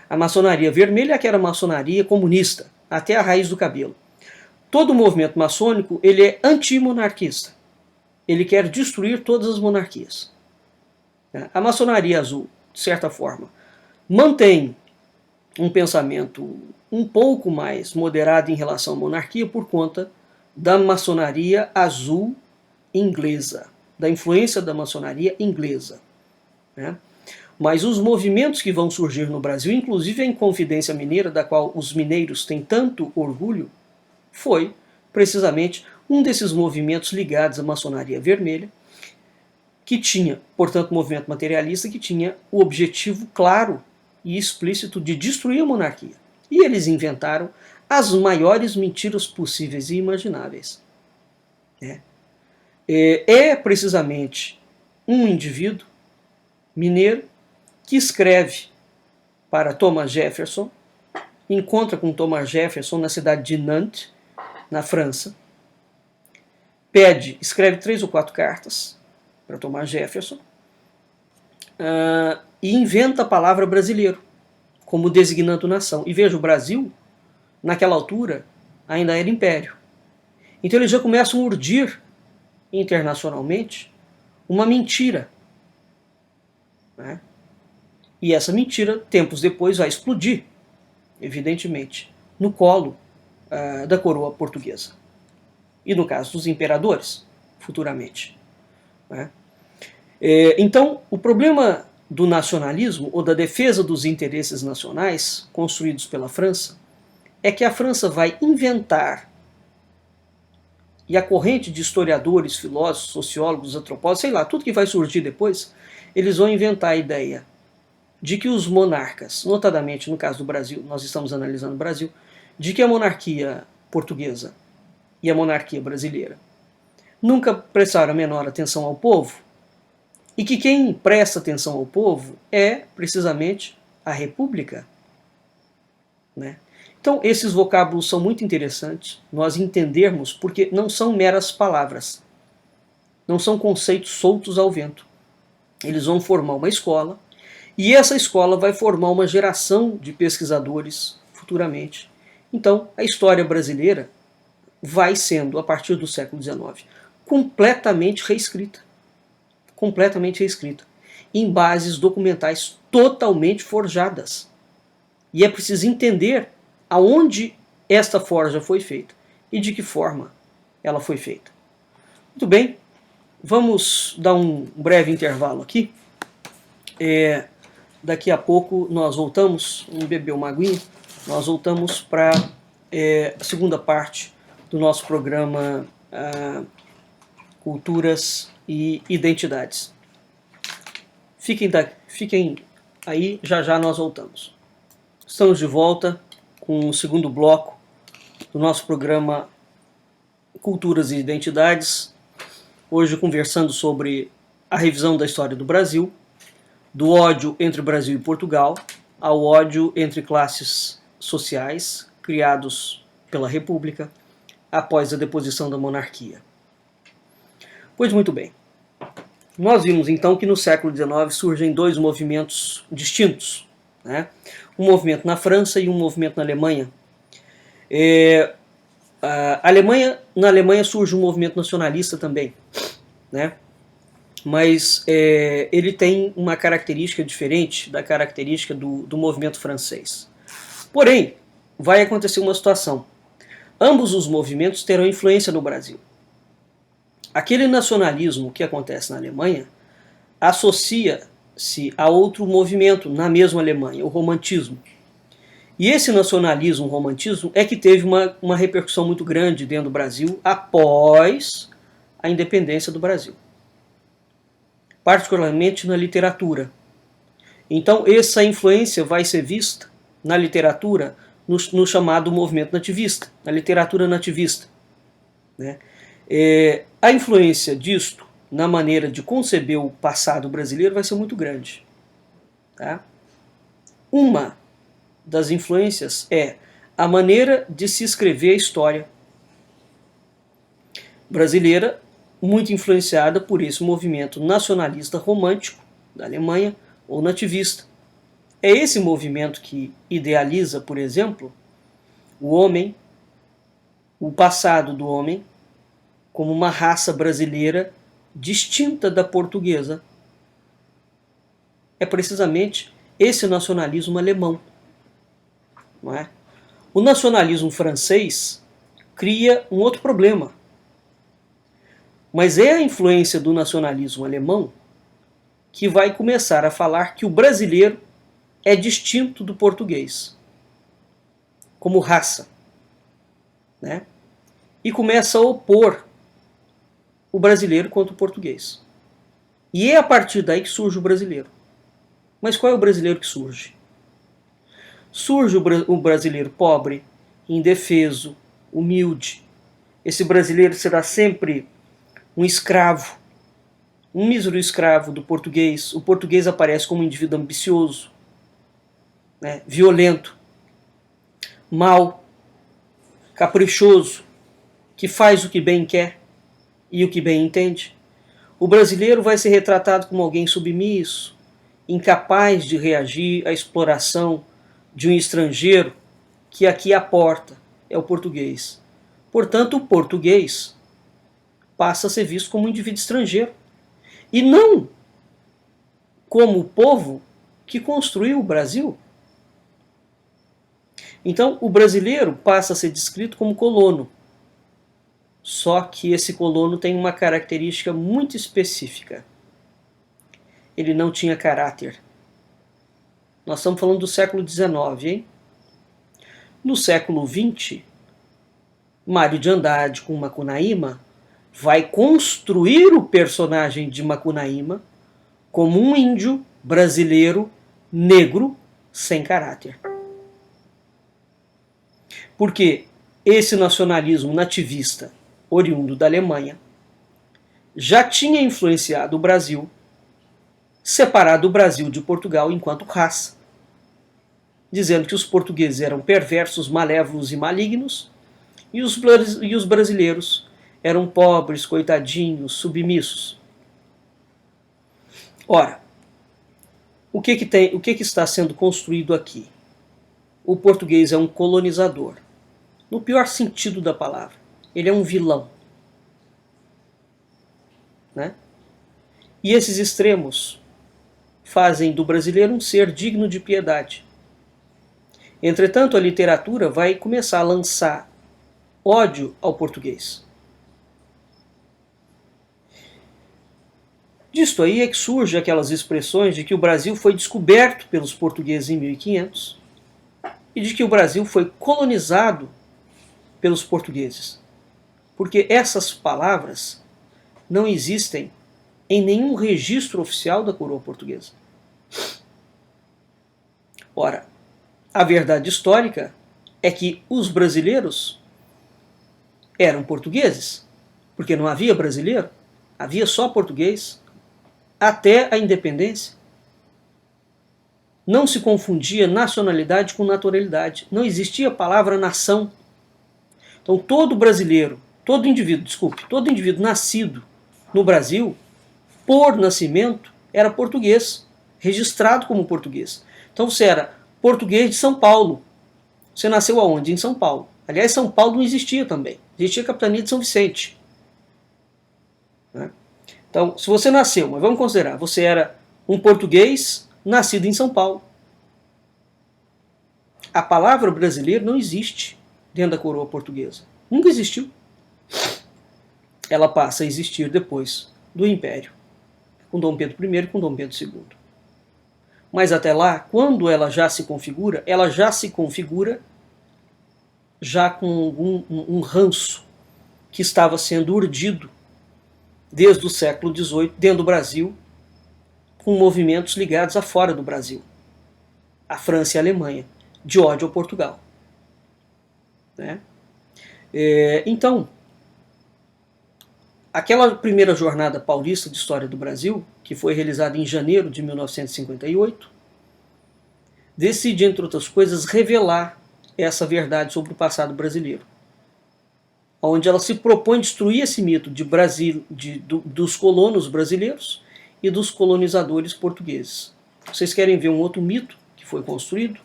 A maçonaria vermelha é aquela maçonaria comunista, até a raiz do cabelo. Todo o movimento maçônico ele é antimonarquista. Ele quer destruir todas as monarquias. A maçonaria azul, de certa forma, mantém um pensamento um pouco mais moderado em relação à monarquia por conta da maçonaria azul inglesa, da influência da maçonaria inglesa, né? Mas os movimentos que vão surgir no Brasil, inclusive a Inconfidência Mineira, da qual os mineiros têm tanto orgulho, foi precisamente um desses movimentos ligados à maçonaria vermelha, que tinha, portanto, movimento materialista, que tinha o objetivo claro e explícito de destruir a monarquia. E eles inventaram as maiores mentiras possíveis e imagináveis. É precisamente um indivíduo mineiro que escreve para Thomas Jefferson, encontra com Thomas Jefferson na cidade de Nantes, na França, escreve 3 ou 4 cartas para Thomas Jefferson, e inventa a palavra brasileiro como designando nação. E veja, o Brasil, naquela altura, ainda era império. Então eles já começam a urdir internacionalmente uma mentira, né? E essa mentira, tempos depois, vai explodir, evidentemente, no colo da coroa portuguesa. E no caso dos imperadores, futuramente, né? Então, o problema do nacionalismo, ou da defesa dos interesses nacionais construídos pela França, é que a França vai inventar, e a corrente de historiadores, filósofos, sociólogos, antropólogos, sei lá, tudo que vai surgir depois, eles vão inventar a ideia de que os monarcas, notadamente no caso do Brasil, nós estamos analisando o Brasil, de que a monarquia portuguesa e a monarquia brasileira nunca prestaram a menor atenção ao povo, e que quem presta atenção ao povo é precisamente a República, né? Então esses vocábulos são muito interessantes nós entendermos, porque não são meras palavras, não são conceitos soltos ao vento. Eles vão formar uma escola, e essa escola vai formar uma geração de pesquisadores futuramente. Então a história brasileira vai sendo, a partir do século XIX, completamente reescrita, em bases documentais totalmente forjadas. E é preciso entender aonde esta forja foi feita e de que forma ela foi feita. Muito bem, vamos dar um breve intervalo aqui. Daqui a pouco nós voltamos, vamos beber uma aguinha, nós voltamos para a segunda parte do nosso programa Culturas e Identidades. Fiquem aí, já nós voltamos. Estamos de volta com o segundo bloco do nosso programa Culturas e Identidades, hoje conversando sobre a revisão da história do Brasil, do ódio entre Brasil e Portugal ao ódio entre classes sociais criados pela República após a deposição da monarquia. Pois muito bem, nós vimos então que no século XIX surgem dois movimentos distintos, né? Um movimento na França e um movimento na Alemanha. Na Alemanha surge um movimento nacionalista também, né? Mas ele tem uma característica diferente da característica do movimento francês. Porém, vai acontecer uma situação. Ambos os movimentos terão influência no Brasil. Aquele nacionalismo que acontece na Alemanha associa-se a outro movimento na mesma Alemanha, o romantismo. E esse nacionalismo, o romantismo, é que teve uma repercussão muito grande dentro do Brasil após a independência do Brasil, particularmente na literatura. Então, essa influência vai ser vista na literatura no chamado movimento nativista, na literatura nativista, né? A influência disto na maneira de conceber o passado brasileiro vai ser muito grande. Tá? Uma das influências é a maneira de se escrever a história brasileira, muito influenciada por esse movimento nacionalista romântico da Alemanha ou nativista. É esse movimento que idealiza, por exemplo, o homem, o passado do homem, como uma raça brasileira distinta da portuguesa. É precisamente esse nacionalismo alemão. Não é? O nacionalismo francês cria um outro problema. Mas é a influência do nacionalismo alemão que vai começar a falar que o brasileiro é distinto do português, como raça, né? E começa a opor o brasileiro contra o português. E é a partir daí que surge o brasileiro. Mas qual é o brasileiro que surge? Surge o brasileiro pobre, indefeso, humilde. Esse brasileiro será sempre um escravo, um mísero escravo do português. O português aparece como um indivíduo ambicioso, né, violento, mau, caprichoso, que faz o que bem quer e o que bem entende. O brasileiro vai ser retratado como alguém submisso, incapaz de reagir à exploração de um estrangeiro que aqui aporta, é o português. Portanto, o português passa a ser visto como um indivíduo estrangeiro e não como o povo que construiu o Brasil. Então, o brasileiro passa a ser descrito como colono. Só que esse colono tem uma característica muito específica. Ele não tinha caráter. Nós estamos falando do século XIX, hein? No século XX, Mário de Andrade, com Macunaíma, vai construir o personagem de Macunaíma como um índio brasileiro negro sem caráter. Porque esse nacionalismo nativista, oriundo da Alemanha, já tinha influenciado o Brasil, separado o Brasil de Portugal enquanto raça, dizendo que os portugueses eram perversos, malévolos e malignos, e os brasileiros eram pobres, coitadinhos, submissos. Ora, o que está sendo construído aqui? O português é um colonizador, no pior sentido da palavra. Ele é um vilão, né? E esses extremos fazem do brasileiro um ser digno de piedade. Entretanto, a literatura vai começar a lançar ódio ao português. Disto aí é que surgem aquelas expressões de que o Brasil foi descoberto pelos portugueses em 1500 e de que o Brasil foi colonizado pelos portugueses. Porque essas palavras não existem em nenhum registro oficial da coroa portuguesa. Ora, a verdade histórica é que os brasileiros eram portugueses, porque não havia brasileiro, havia só português, até a independência. Não se confundia nacionalidade com naturalidade, não existia a palavra nação. Então todo brasileiro, todo indivíduo nascido no Brasil, por nascimento, era português, registrado como português. Então você era português de São Paulo. Você nasceu aonde? Em São Paulo. Aliás, São Paulo não existia também. Existia a capitania de São Vicente. Né? Então, se você nasceu, mas vamos considerar, você era um português nascido em São Paulo. A palavra brasileiro não existe. dentro da coroa portuguesa. Nunca existiu. Ela passa a existir depois do Império, com Dom Pedro I e com Dom Pedro II. Mas até lá, quando ela já se configura já com um ranço que estava sendo urdido desde o século XVIII dentro do Brasil, com movimentos ligados a fora do Brasil, a França e a Alemanha, de ódio ao Portugal. Né? Então, aquela primeira jornada paulista de história do Brasil, que foi realizada em janeiro de 1958, decide, entre outras coisas, revelar essa verdade sobre o passado brasileiro, onde ela se propõe destruir esse mito dos colonos brasileiros e dos colonizadores portugueses. Vocês querem ver um outro mito que foi construído?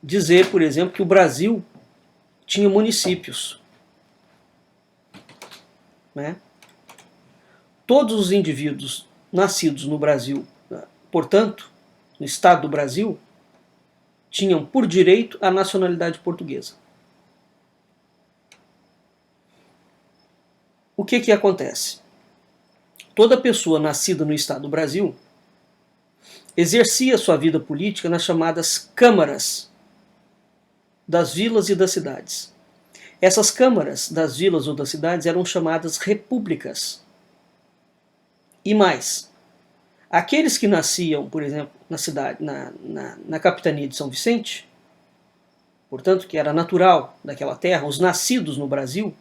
Dizer, por exemplo, que o Brasil tinha municípios. Né? Todos os indivíduos nascidos no Brasil, portanto, no Estado do Brasil, tinham por direito a nacionalidade portuguesa. O que acontece? Toda pessoa nascida no Estado do Brasil exercia sua vida política nas chamadas câmaras das vilas e das cidades. Essas câmaras das vilas ou das cidades eram chamadas repúblicas. E mais, aqueles que nasciam, por exemplo, na cidade, na capitania de São Vicente, portanto, que era natural daquela terra, os nascidos no Brasil,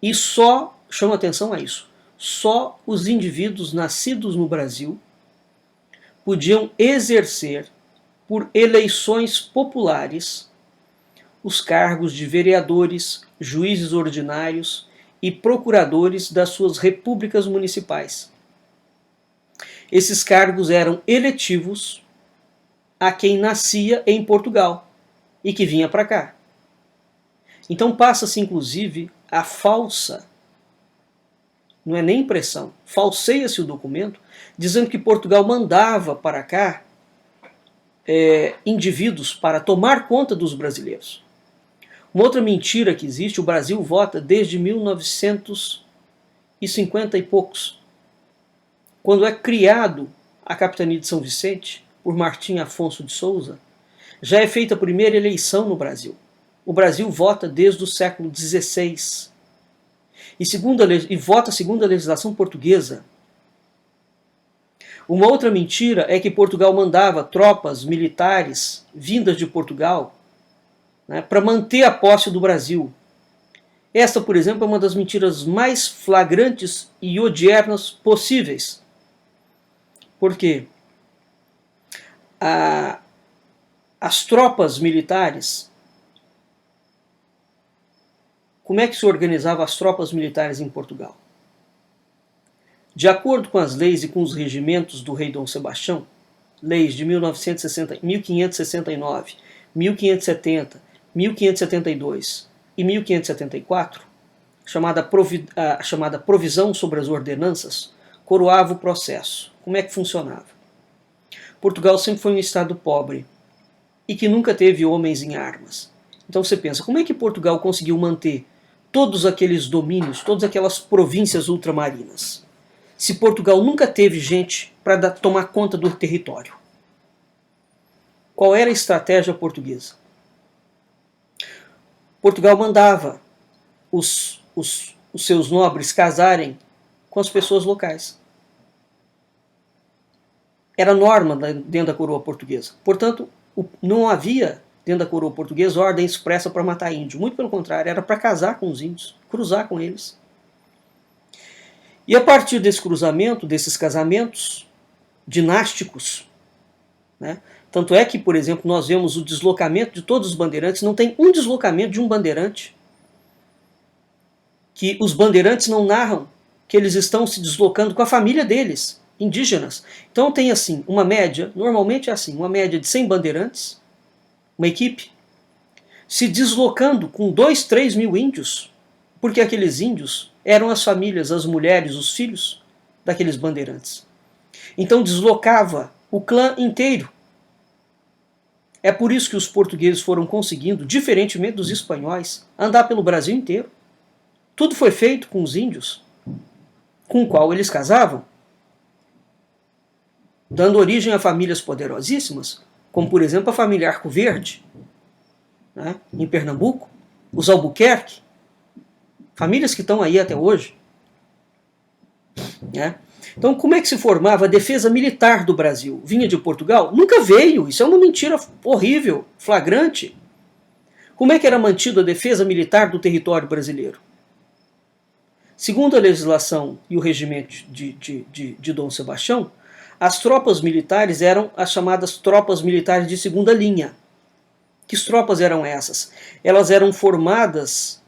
e só, chama atenção a isso, só os indivíduos nascidos no Brasil podiam exercer, por eleições populares, os cargos de vereadores, juízes ordinários e procuradores das suas repúblicas municipais. Esses cargos eram eletivos a quem nascia em Portugal e que vinha para cá. Então passa-se, inclusive, a falsa, não é nem impressão, falseia-se o documento, dizendo que Portugal mandava para cá indivíduos para tomar conta dos brasileiros. Uma outra mentira que existe, o Brasil vota desde 1950 e poucos, quando é criado a capitania de São Vicente, por Martim Afonso de Souza, já é feita a primeira eleição no Brasil. O Brasil vota desde o século XVI e vota segundo a legislação portuguesa. Uma outra mentira é que Portugal mandava tropas militares vindas de Portugal, né, para manter a posse do Brasil. Esta, por exemplo, é uma das mentiras mais flagrantes e odiernas possíveis. Por quê? As tropas militares, como é que se organizavam as tropas militares em Portugal? De acordo com as leis e com os regimentos do rei Dom Sebastião, leis de 1569, 1570, 1572 e 1574, chamada provisão sobre as ordenanças, coroava o processo. Como é que funcionava? Portugal sempre foi um estado pobre e que nunca teve homens em armas. Então você pensa, como é que Portugal conseguiu manter todos aqueles domínios, todas aquelas províncias ultramarinas, se Portugal nunca teve gente para tomar conta do território? Qual era a estratégia portuguesa? Portugal mandava os seus nobres casarem com as pessoas locais. Era norma dentro da coroa portuguesa. Portanto, não havia dentro da coroa portuguesa ordem expressa para matar índio. Muito pelo contrário, era para casar com os índios, cruzar com eles. E a partir desse cruzamento, desses casamentos dinásticos, né, tanto é que, por exemplo, nós vemos o deslocamento de todos os bandeirantes, não tem um deslocamento de um bandeirante que os bandeirantes não narram que eles estão se deslocando com a família deles, indígenas. Então tem assim, uma média, normalmente é assim, uma média de 100 bandeirantes, uma equipe, se deslocando com 2, 3 mil índios, porque aqueles índios eram as famílias, as mulheres, os filhos daqueles bandeirantes. Então deslocava o clã inteiro. É por isso que os portugueses foram conseguindo, diferentemente dos espanhóis, andar pelo Brasil inteiro. Tudo foi feito com os índios, com o qual eles casavam, dando origem a famílias poderosíssimas, como por exemplo a família Arco Verde, né, em Pernambuco, os Albuquerque, famílias que estão aí até hoje. Né? Então, como é que se formava a defesa militar do Brasil? Vinha de Portugal? Nunca veio. Isso é uma mentira horrível, flagrante. Como é que era mantida a defesa militar do território brasileiro? Segundo a legislação e o regimento de Dom Sebastião, as tropas militares eram as chamadas tropas militares de segunda linha. Que tropas eram essas? Elas eram formadas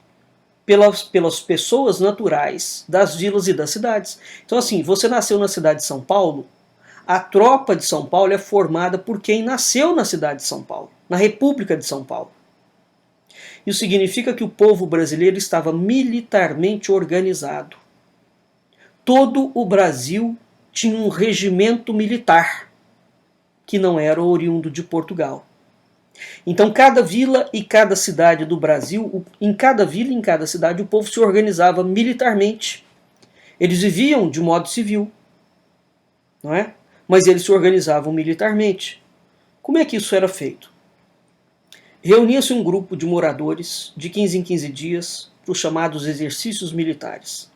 pelas pessoas naturais das vilas e das cidades. Então, assim, você nasceu na cidade de São Paulo, a tropa de São Paulo é formada por quem nasceu na cidade de São Paulo, na República de São Paulo. Isso significa que o povo brasileiro estava militarmente organizado. Todo o Brasil tinha um regimento militar, que não era oriundo de Portugal. Então, cada vila e cada cidade do Brasil, em cada vila e em cada cidade, o povo se organizava militarmente. Eles viviam de modo civil, não é? Mas eles se organizavam militarmente. Como é que isso era feito? Reunia-se um grupo de moradores de 15 em 15 dias para os chamados exercícios militares.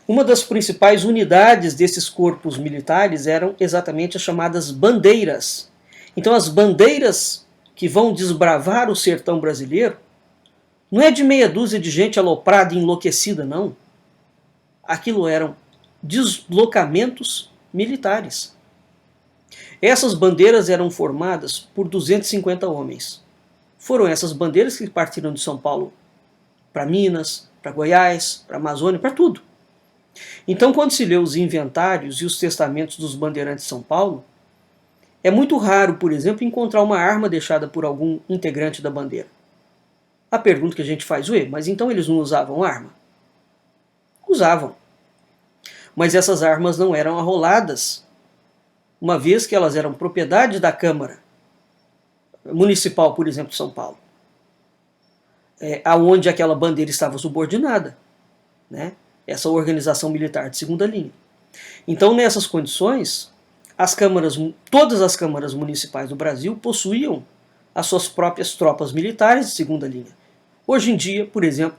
Uma das principais unidades desses corpos militares eram exatamente as chamadas bandeiras. Então, as bandeiras que vão desbravar o sertão brasileiro não é de meia dúzia de gente aloprada e enlouquecida, não. Aquilo eram deslocamentos militares. Essas bandeiras eram formadas por 250 homens. Foram essas bandeiras que partiram de São Paulo para Minas, para Goiás, para Amazônia, para tudo. Então, quando se lê os inventários e os testamentos dos bandeirantes de São Paulo, é muito raro, por exemplo, encontrar uma arma deixada por algum integrante da bandeira. A pergunta que a gente faz, mas então eles não usavam arma? Usavam. Mas essas armas não eram arroladas, uma vez que elas eram propriedade da Câmara Municipal, por exemplo, de São Paulo, aonde aquela bandeira estava subordinada, né? Essa organização militar de segunda linha. Então, nessas condições, todas as câmaras municipais do Brasil possuíam as suas próprias tropas militares de segunda linha. Hoje em dia, por exemplo,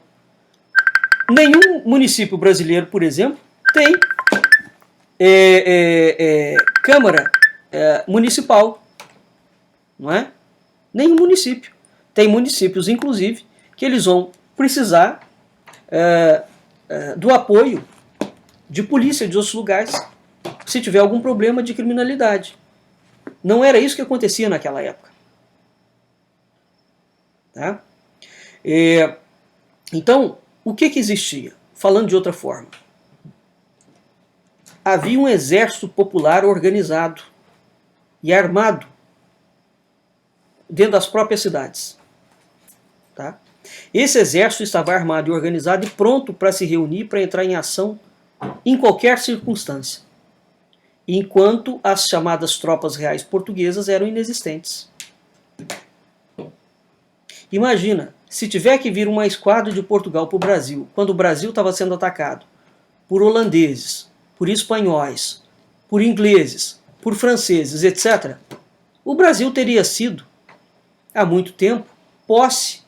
nenhum município brasileiro, por exemplo, tem câmara municipal, não é? Nenhum município. Tem municípios, inclusive, que eles vão precisar do apoio de polícia de outros lugares se tiver algum problema de criminalidade. Não era isso que acontecia naquela época. Tá? Então, o que existia? Falando de outra forma, havia um exército popular organizado e armado dentro das próprias cidades. Tá? Esse exército estava armado e organizado e pronto para se reunir, para entrar em ação em qualquer circunstância, enquanto as chamadas tropas reais portuguesas eram inexistentes. Imagina, se tiver que vir uma esquadra de Portugal para o Brasil, quando o Brasil estava sendo atacado por holandeses, por espanhóis, por ingleses, por franceses, etc., o Brasil teria sido, há muito tempo, posse.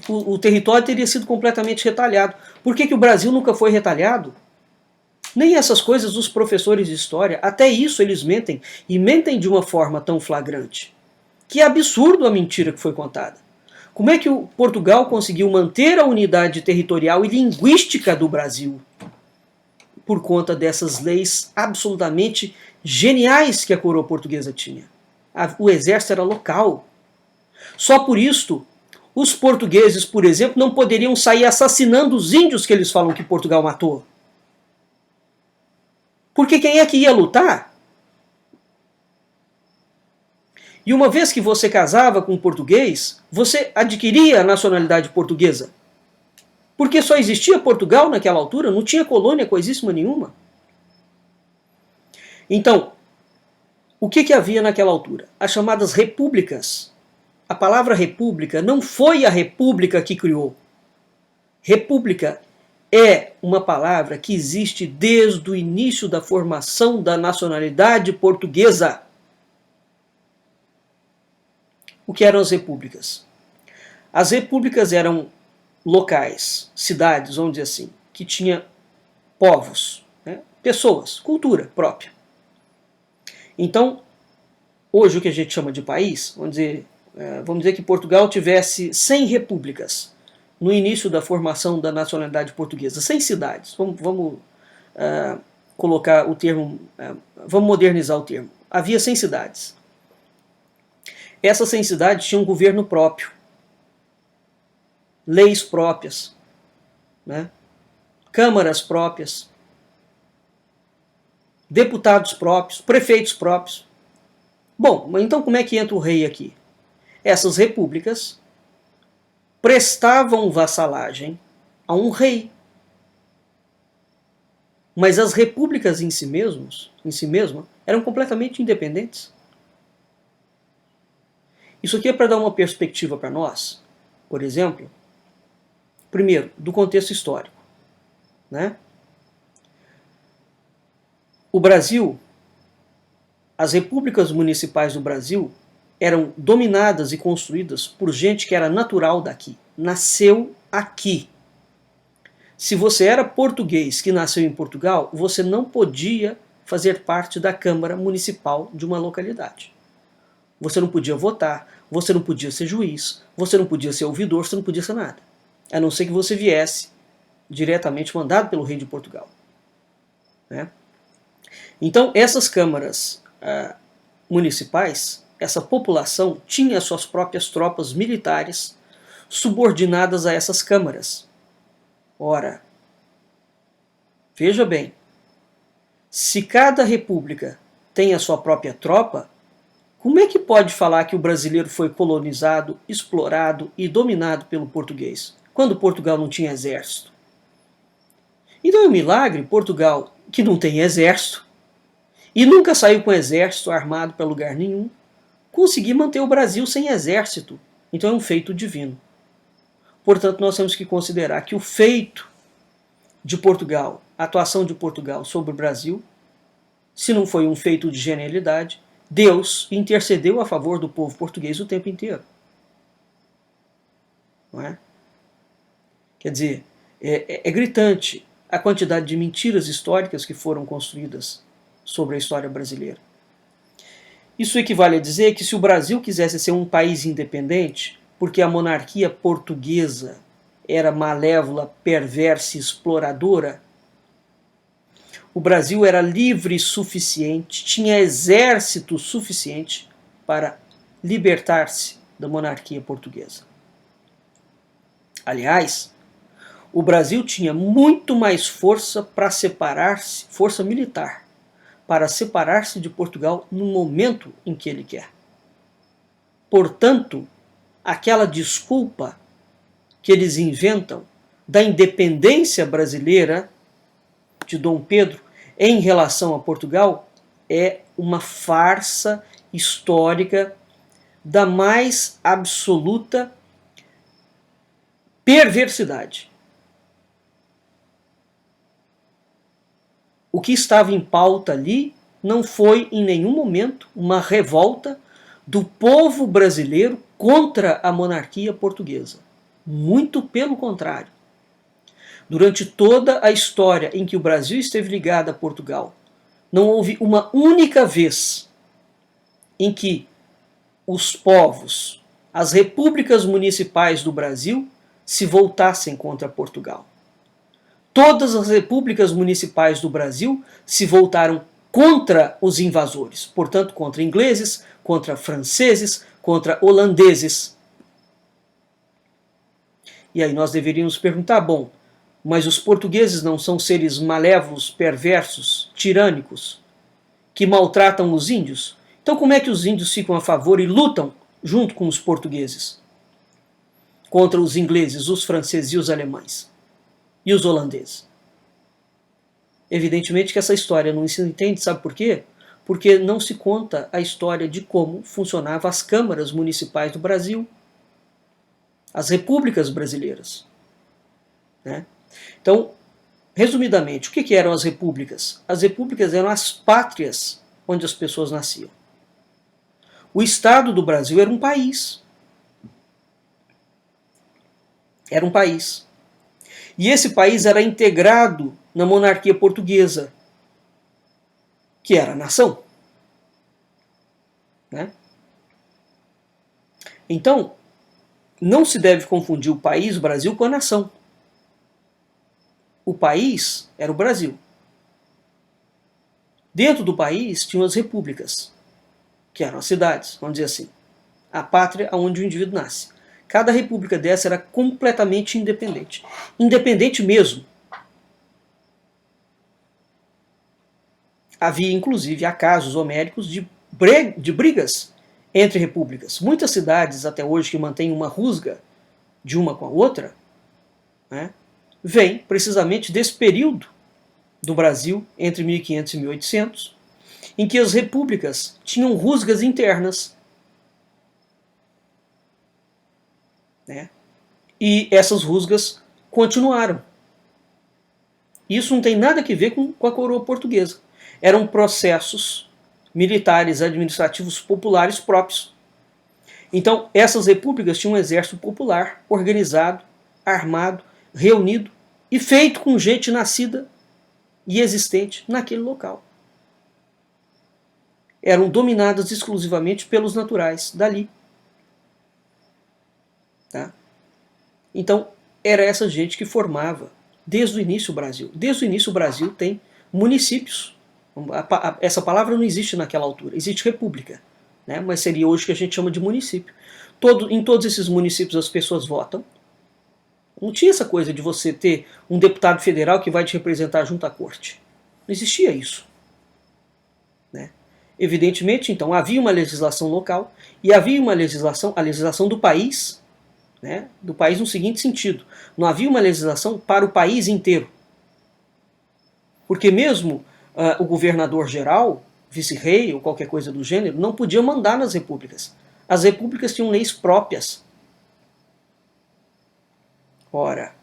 O território teria sido completamente retalhado. Por que o Brasil nunca foi retalhado? Nem essas coisas os professores de história, até isso eles mentem, e mentem de uma forma tão flagrante. Que absurdo a mentira que foi contada. Como é que o Portugal conseguiu manter a unidade territorial e linguística do Brasil? Por conta dessas leis absolutamente geniais que a coroa portuguesa tinha. O exército era local. Só por isto, os portugueses, por exemplo, não poderiam sair assassinando os índios que eles falam que Portugal matou. Porque quem é que ia lutar? E uma vez que você casava com um português, você adquiria a nacionalidade portuguesa. Porque só existia Portugal naquela altura, não tinha colônia coisíssima nenhuma. Então, O que havia naquela altura? As chamadas repúblicas. A palavra república não foi a república que criou. República é uma palavra que existe desde o início da formação da nacionalidade portuguesa. O que eram as repúblicas? As repúblicas eram locais, cidades, vamos dizer assim, que tinha povos, né? Pessoas, cultura própria. Então, hoje o que a gente chama de país, vamos dizer que Portugal tivesse 100 repúblicas no início da formação da nacionalidade portuguesa, 100 cidades. Vamos colocar o termo, vamos modernizar o termo. Havia 100 cidades. Essas 100 cidades tinham um governo próprio, leis próprias, né? Câmaras próprias, deputados próprios, prefeitos próprios. Bom, então como é que entra o rei aqui? Essas repúblicas prestavam vassalagem a um rei. Mas as repúblicas em si mesmas, eram completamente independentes. Isso aqui é para dar uma perspectiva para nós, por exemplo, primeiro, do contexto histórico, né? O Brasil, as repúblicas municipais do Brasil eram dominadas e construídas por gente que era natural daqui, nasceu aqui. Se você era português que nasceu em Portugal, você não podia fazer parte da Câmara Municipal de uma localidade. Você não podia votar, você não podia ser juiz, você não podia ser ouvidor, você não podia ser nada. A não ser que você viesse diretamente mandado pelo rei de Portugal, né? Então, essas câmaras municipais, essa população tinha suas próprias tropas militares subordinadas a essas câmaras. Ora, veja bem, se cada república tem a sua própria tropa, como é que pode falar que o brasileiro foi colonizado, explorado e dominado pelo português, quando Portugal não tinha exército? Então é um milagre Portugal, que não tem exército, e nunca saiu com exército armado para lugar nenhum, conseguir manter o Brasil sem exército. Então é um feito divino. Portanto, nós temos que considerar que o feito de Portugal, a atuação de Portugal sobre o Brasil, se não foi um feito de genialidade, Deus intercedeu a favor do povo português o tempo inteiro. Não é? Quer dizer, é gritante a quantidade de mentiras históricas que foram construídas sobre a história brasileira. Isso equivale a dizer que se o Brasil quisesse ser um país independente, porque a monarquia portuguesa era malévola, perversa e exploradora, o Brasil era livre o suficiente, tinha exército suficiente para libertar-se da monarquia portuguesa. Aliás, o Brasil tinha muito mais força para separar-se, força militar, para separar-se de Portugal no momento em que ele quer. Portanto, aquela desculpa que eles inventam da independência brasileira de Dom Pedro em relação a Portugal é uma farsa histórica da mais absoluta perversidade. O que estava em pauta ali não foi em nenhum momento uma revolta do povo brasileiro contra a monarquia portuguesa. Muito pelo contrário. Durante toda a história em que o Brasil esteve ligado a Portugal, não houve uma única vez em que os povos, as repúblicas municipais do Brasil, se voltassem contra Portugal. Todas as repúblicas municipais do Brasil se voltaram contra os invasores, portanto, contra ingleses, contra franceses, contra holandeses. E aí nós deveríamos perguntar, bom, mas os portugueses não são seres malévolos, perversos, tirânicos, que maltratam os índios? Então como é que os índios ficam a favor e lutam junto com os portugueses contra os ingleses, os franceses e os alemães? E os holandeses? Evidentemente que essa história não se entende, sabe por quê? porque não se conta a história de como funcionavam as câmaras municipais do Brasil, as repúblicas brasileiras, né? Então, resumidamente, o que eram as repúblicas? As repúblicas eram as pátrias onde as pessoas nasciam. O Estado do Brasil era um país. Era um país. E esse país era integrado na monarquia portuguesa, que era a nação, né? Então, não se deve confundir o país, o Brasil, com a nação. O país era o Brasil. Dentro do país tinham as repúblicas, que eram as cidades, vamos dizer assim, a pátria onde o indivíduo nasce. Cada república dessa era completamente independente. Independente mesmo. Havia, inclusive, casos homéricos de brigas entre repúblicas. Muitas cidades, até hoje, que mantêm uma rusga de uma com a outra, né, vêm precisamente desse período do Brasil, entre 1500 e 1800, em que as repúblicas tinham rusgas internas, né, e essas rusgas continuaram. Isso não tem nada a ver com a coroa portuguesa. Eram processos militares, administrativos, populares próprios. Então, essas repúblicas tinham um exército popular, organizado, armado, reunido e feito com gente nascida e existente naquele local. Eram dominadas exclusivamente pelos naturais dali. Tá? Então, era essa gente que formava desde o início o Brasil. Desde o início o Brasil tem municípios. Essa palavra não existe naquela altura, existe república, né? Mas seria hoje que a gente chama de município. Em todos esses municípios as pessoas votam. Não tinha essa coisa de você ter um deputado federal que vai te representar junto à corte. Não existia isso, né? Evidentemente, então, havia uma legislação local e havia uma legislação, a legislação do país, né? Do país no seguinte sentido: não havia uma legislação para o país inteiro. Porque mesmo o governador geral, vice-rei ou qualquer coisa do gênero, não podia mandar nas repúblicas. As repúblicas tinham leis próprias. Ora,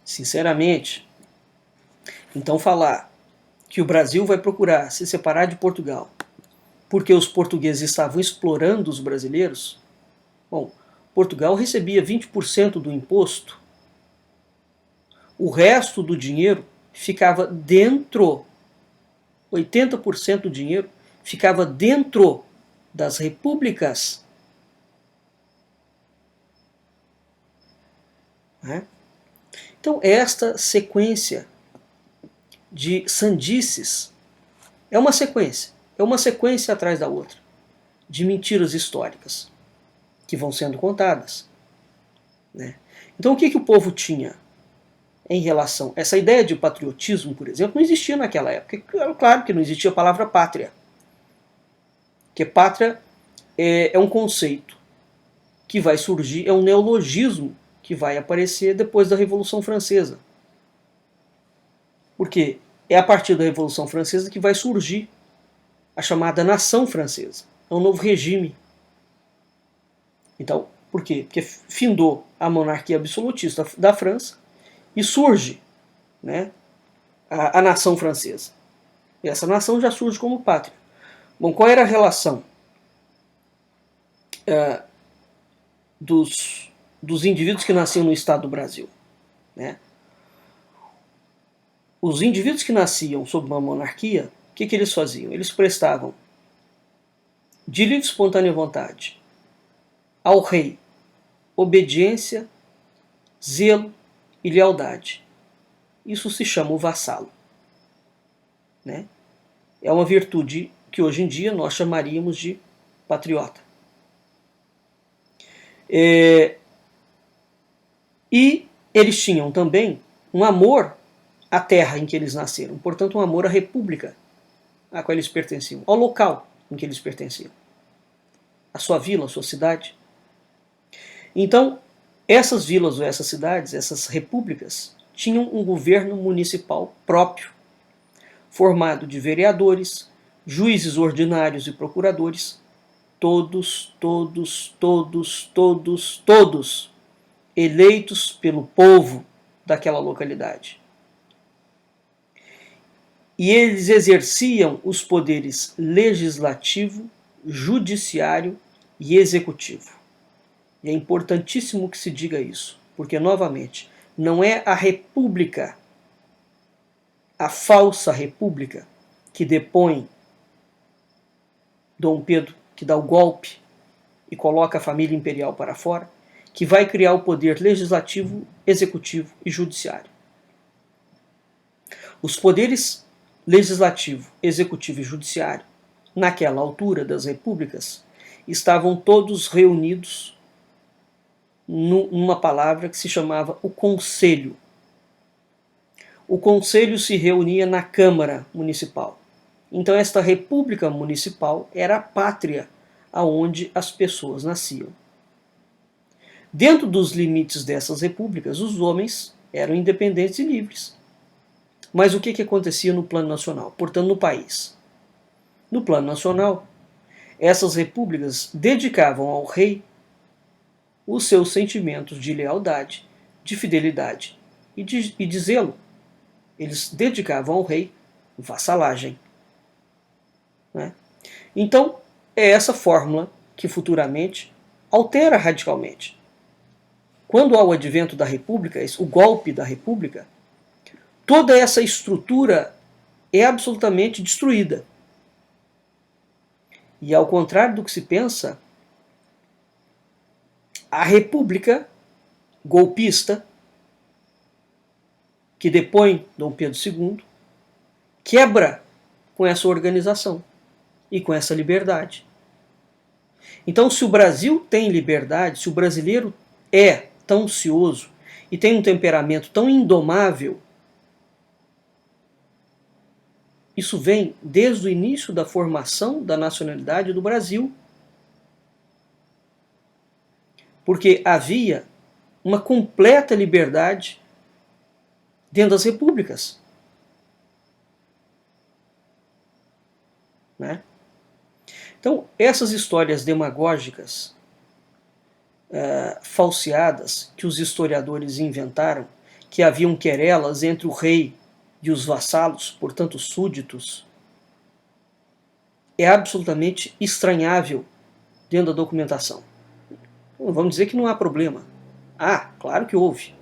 sinceramente, então falar que o Brasil vai procurar se separar de Portugal porque os portugueses estavam explorando os brasileiros, bom, Portugal recebia 20% do imposto, o resto do dinheiro ficava dentro, 80% do dinheiro ficava dentro das repúblicas. Né? Então, esta sequência de sandices é uma sequência atrás da outra, de mentiras históricas que vão sendo contadas. Né? Então, o que o povo tinha em relação a essa ideia de patriotismo, por exemplo, não existia naquela época. Claro que não existia a palavra pátria. Porque pátria é um conceito que vai surgir, é um neologismo que vai aparecer depois da Revolução Francesa. Porque é a partir da Revolução Francesa que vai surgir a chamada nação francesa. É um novo regime. Então, por quê? Porque findou a monarquia absolutista da França e surge, né, a nação francesa. E essa nação já surge como pátria. Bom, qual era a relação dos indivíduos que nasciam no Estado do Brasil? Né? Os indivíduos que nasciam sob uma monarquia, o que eles faziam? Eles prestavam, de livre e espontânea vontade, ao rei obediência, zelo e lealdade. Isso se chama o vassalo. Né? É uma virtude que hoje em dia nós chamaríamos de patriota. E eles tinham também um amor à terra em que eles nasceram, portanto um amor à república a qual eles pertenciam, ao local em que eles pertenciam, à sua vila, à sua cidade. Então, essas vilas ou essas cidades, essas repúblicas, tinham um governo municipal próprio, formado de vereadores, juízes ordinários e procuradores, todos eleitos pelo povo daquela localidade. E eles exerciam os poderes legislativo, judiciário e executivo. E é importantíssimo que se diga isso, porque, novamente, não é a república, a falsa república, que depõe Dom Pedro, que dá o golpe e coloca a família imperial para fora, que vai criar o poder legislativo, executivo e judiciário. Os poderes legislativo, executivo e judiciário, naquela altura das repúblicas, estavam todos reunidos numa palavra que se chamava o Conselho. O Conselho se reunia na Câmara Municipal. Então esta república municipal era a pátria aonde as pessoas nasciam. Dentro dos limites dessas repúblicas, os homens eram independentes e livres. Mas o que acontecia no plano nacional? Portanto, no país. No plano nacional, essas repúblicas dedicavam ao rei os seus sentimentos de lealdade, de fidelidade e de zelo. Eles dedicavam ao rei vassalagem. Né? Então, é essa fórmula que futuramente altera radicalmente. Quando há o advento da república, o golpe da república, toda essa estrutura é absolutamente destruída. E ao contrário do que se pensa, a república golpista, que depõe Dom Pedro II, quebra com essa organização e com essa liberdade. Então, se o Brasil tem liberdade, se o brasileiro é tão ansioso e tem um temperamento tão indomável, isso vem desde o início da formação da nacionalidade do Brasil. Porque havia uma completa liberdade dentro das repúblicas. Né? Então, essas histórias demagógicas, falseadas, que os historiadores inventaram, que haviam querelas entre o rei e os vassalos, portanto os súditos, é absolutamente estranhável dentro da documentação. Vamos dizer que não há problema. Ah, claro que houve.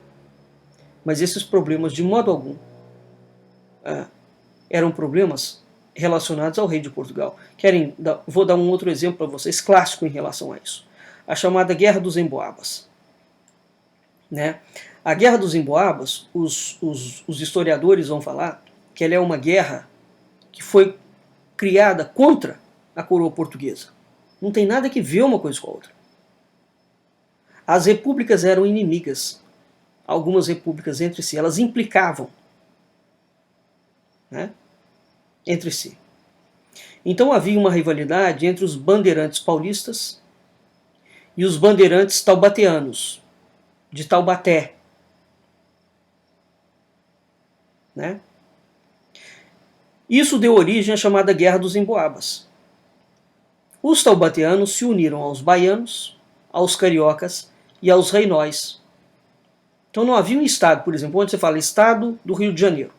Mas esses problemas, de modo algum, eram problemas relacionados ao rei de Portugal. Vou dar um outro exemplo para vocês, clássico em relação a isso. A chamada Guerra dos Emboabas. Né? A Guerra dos Emboabas, os historiadores vão falar que ela é uma guerra que foi criada contra a coroa portuguesa. Não tem nada que ver uma coisa com a outra. As repúblicas eram inimigas, algumas repúblicas entre si, elas implicavam, né, entre si. Então havia uma rivalidade entre os bandeirantes paulistas e os bandeirantes taubateanos, de Taubaté. Né? Isso deu origem à chamada Guerra dos Emboabas. Os taubateanos se uniram aos baianos, aos cariocas e aos reinóis. Então não havia um estado, por exemplo, onde você fala Estado do Rio de Janeiro.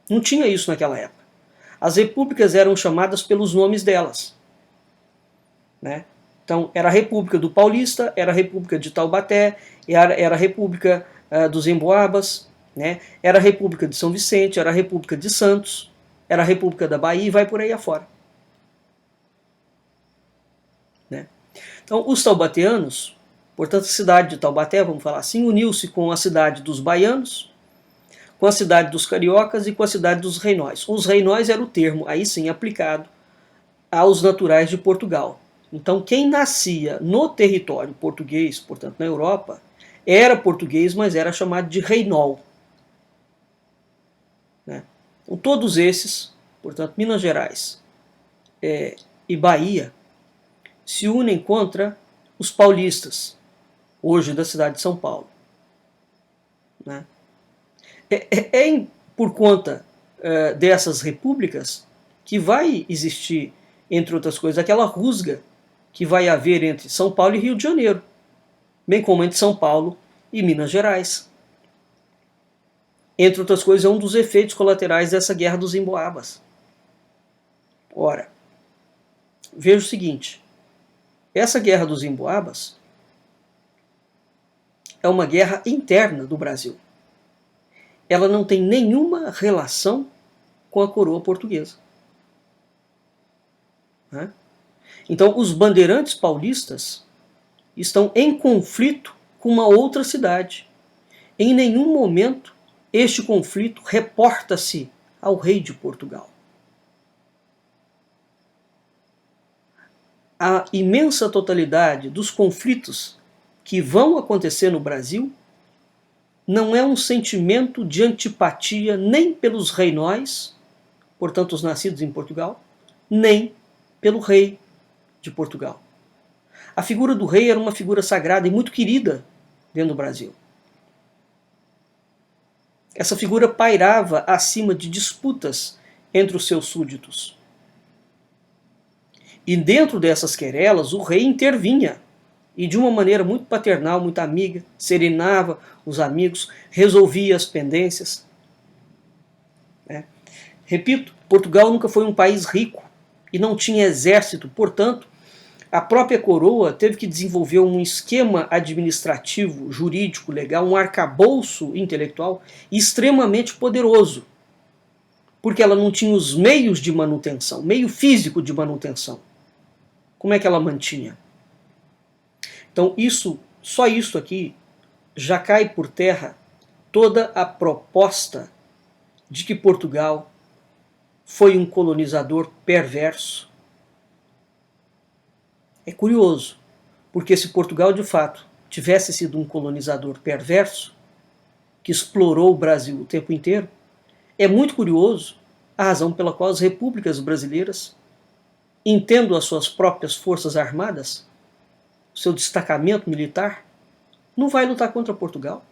Não tinha isso naquela época. As repúblicas eram chamadas pelos nomes delas. Né? Então era a República do Paulista, era a República de Taubaté, era a República dos Emboabas, né? Era a República de São Vicente, era a República de Santos, era a República da Bahia e vai por aí afora. Né? Então os taubateanos, portanto a cidade de Taubaté, vamos falar assim, uniu-se com a cidade dos baianos, com a cidade dos cariocas e com a cidade dos reinóis. Os reinóis era o termo, aí sim, aplicado aos naturais de Portugal. Então quem nascia no território português, portanto na Europa, era português, mas era chamado de reinol. Né? Então, todos esses, portanto Minas Gerais e Bahia, se unem contra os paulistas, hoje da cidade de São Paulo. Né? Por conta dessas repúblicas que vai existir, entre outras coisas, aquela rusga que vai haver entre São Paulo e Rio de Janeiro, bem como entre São Paulo e Minas Gerais. Entre outras coisas, é um dos efeitos colaterais dessa Guerra dos Emboabas. Ora, veja o seguinte, essa Guerra dos Emboabas é uma guerra interna do Brasil. Ela não tem nenhuma relação com a coroa portuguesa. Então, os bandeirantes paulistas estão em conflito com uma outra cidade. Em nenhum momento este conflito reporta-se ao rei de Portugal. A imensa totalidade dos conflitos que vão acontecer no Brasil não é um sentimento de antipatia nem pelos reinóis, portanto os nascidos em Portugal, nem pelo rei de Portugal. A figura do rei era uma figura sagrada e muito querida dentro do Brasil. Essa figura pairava acima de disputas entre os seus súditos. E dentro dessas querelas, o rei intervinha. E de uma maneira muito paternal, muito amiga, serenava os amigos, resolvia as pendências. Repito, Portugal nunca foi um país rico e não tinha exército, portanto, a própria coroa teve que desenvolver um esquema administrativo, jurídico, legal, um arcabouço intelectual extremamente poderoso, porque ela não tinha os meios de manutenção, meio físico de manutenção. Como é que ela mantinha? Então só isso aqui já cai por terra toda a proposta de que Portugal foi um colonizador perverso. É curioso, porque se Portugal de fato tivesse sido um colonizador perverso, que explorou o Brasil o tempo inteiro, é muito curioso a razão pela qual as repúblicas brasileiras, entendo as suas próprias forças armadas, seu destacamento militar, não vai lutar contra Portugal,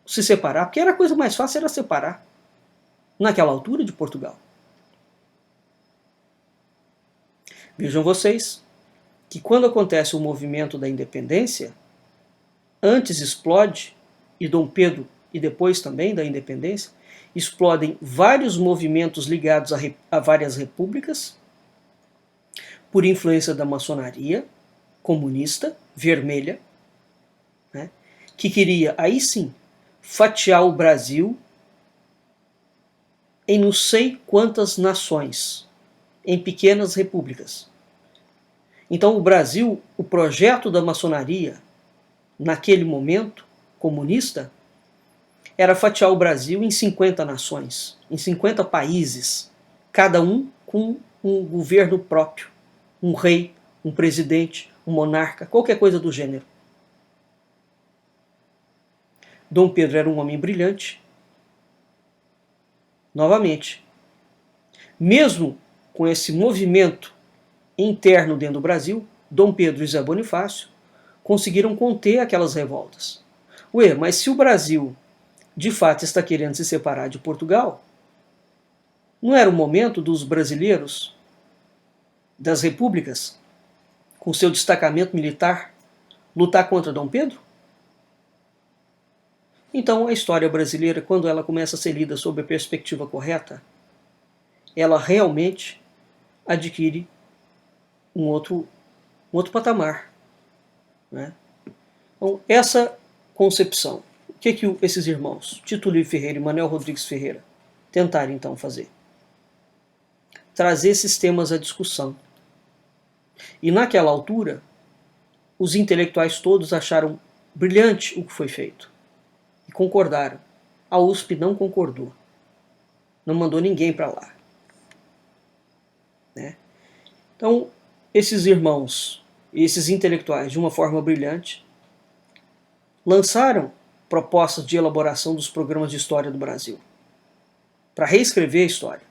se separar, porque era a coisa mais fácil era separar, naquela altura de Portugal. Vejam vocês que quando acontece o movimento da independência, antes explode, e Dom Pedro, e depois também da independência, explodem vários movimentos ligados a várias repúblicas, por influência da maçonaria comunista, vermelha, que queria, aí sim, fatiar o Brasil em não sei quantas nações, em pequenas repúblicas. Então o Brasil, o projeto da maçonaria, naquele momento, comunista, era fatiar o Brasil em 50 nações, em 50 países, cada um com um governo próprio, um rei, um presidente, um monarca, qualquer coisa do gênero. Dom Pedro era um homem brilhante. Novamente, mesmo com esse movimento interno dentro do Brasil, Dom Pedro e Zé Bonifácio conseguiram conter aquelas revoltas. Ué, mas se o Brasil de fato está querendo se separar de Portugal, não era o momento dos brasileiros, das repúblicas, com seu destacamento militar, lutar contra Dom Pedro? Então a história brasileira, quando ela começa a ser lida sob a perspectiva correta, ela realmente adquire um outro patamar. Então, essa concepção, o que esses irmãos, Tito Livre Ferreira e Manuel Rodrigues Ferreira, tentaram então fazer? Trazer esses temas à discussão. E naquela altura, os intelectuais todos acharam brilhante o que foi feito. E concordaram. A USP não concordou. Não mandou ninguém para lá. Então, esses irmãos e esses intelectuais, de uma forma brilhante, lançaram propostas de elaboração dos programas de história do Brasil, para reescrever a história.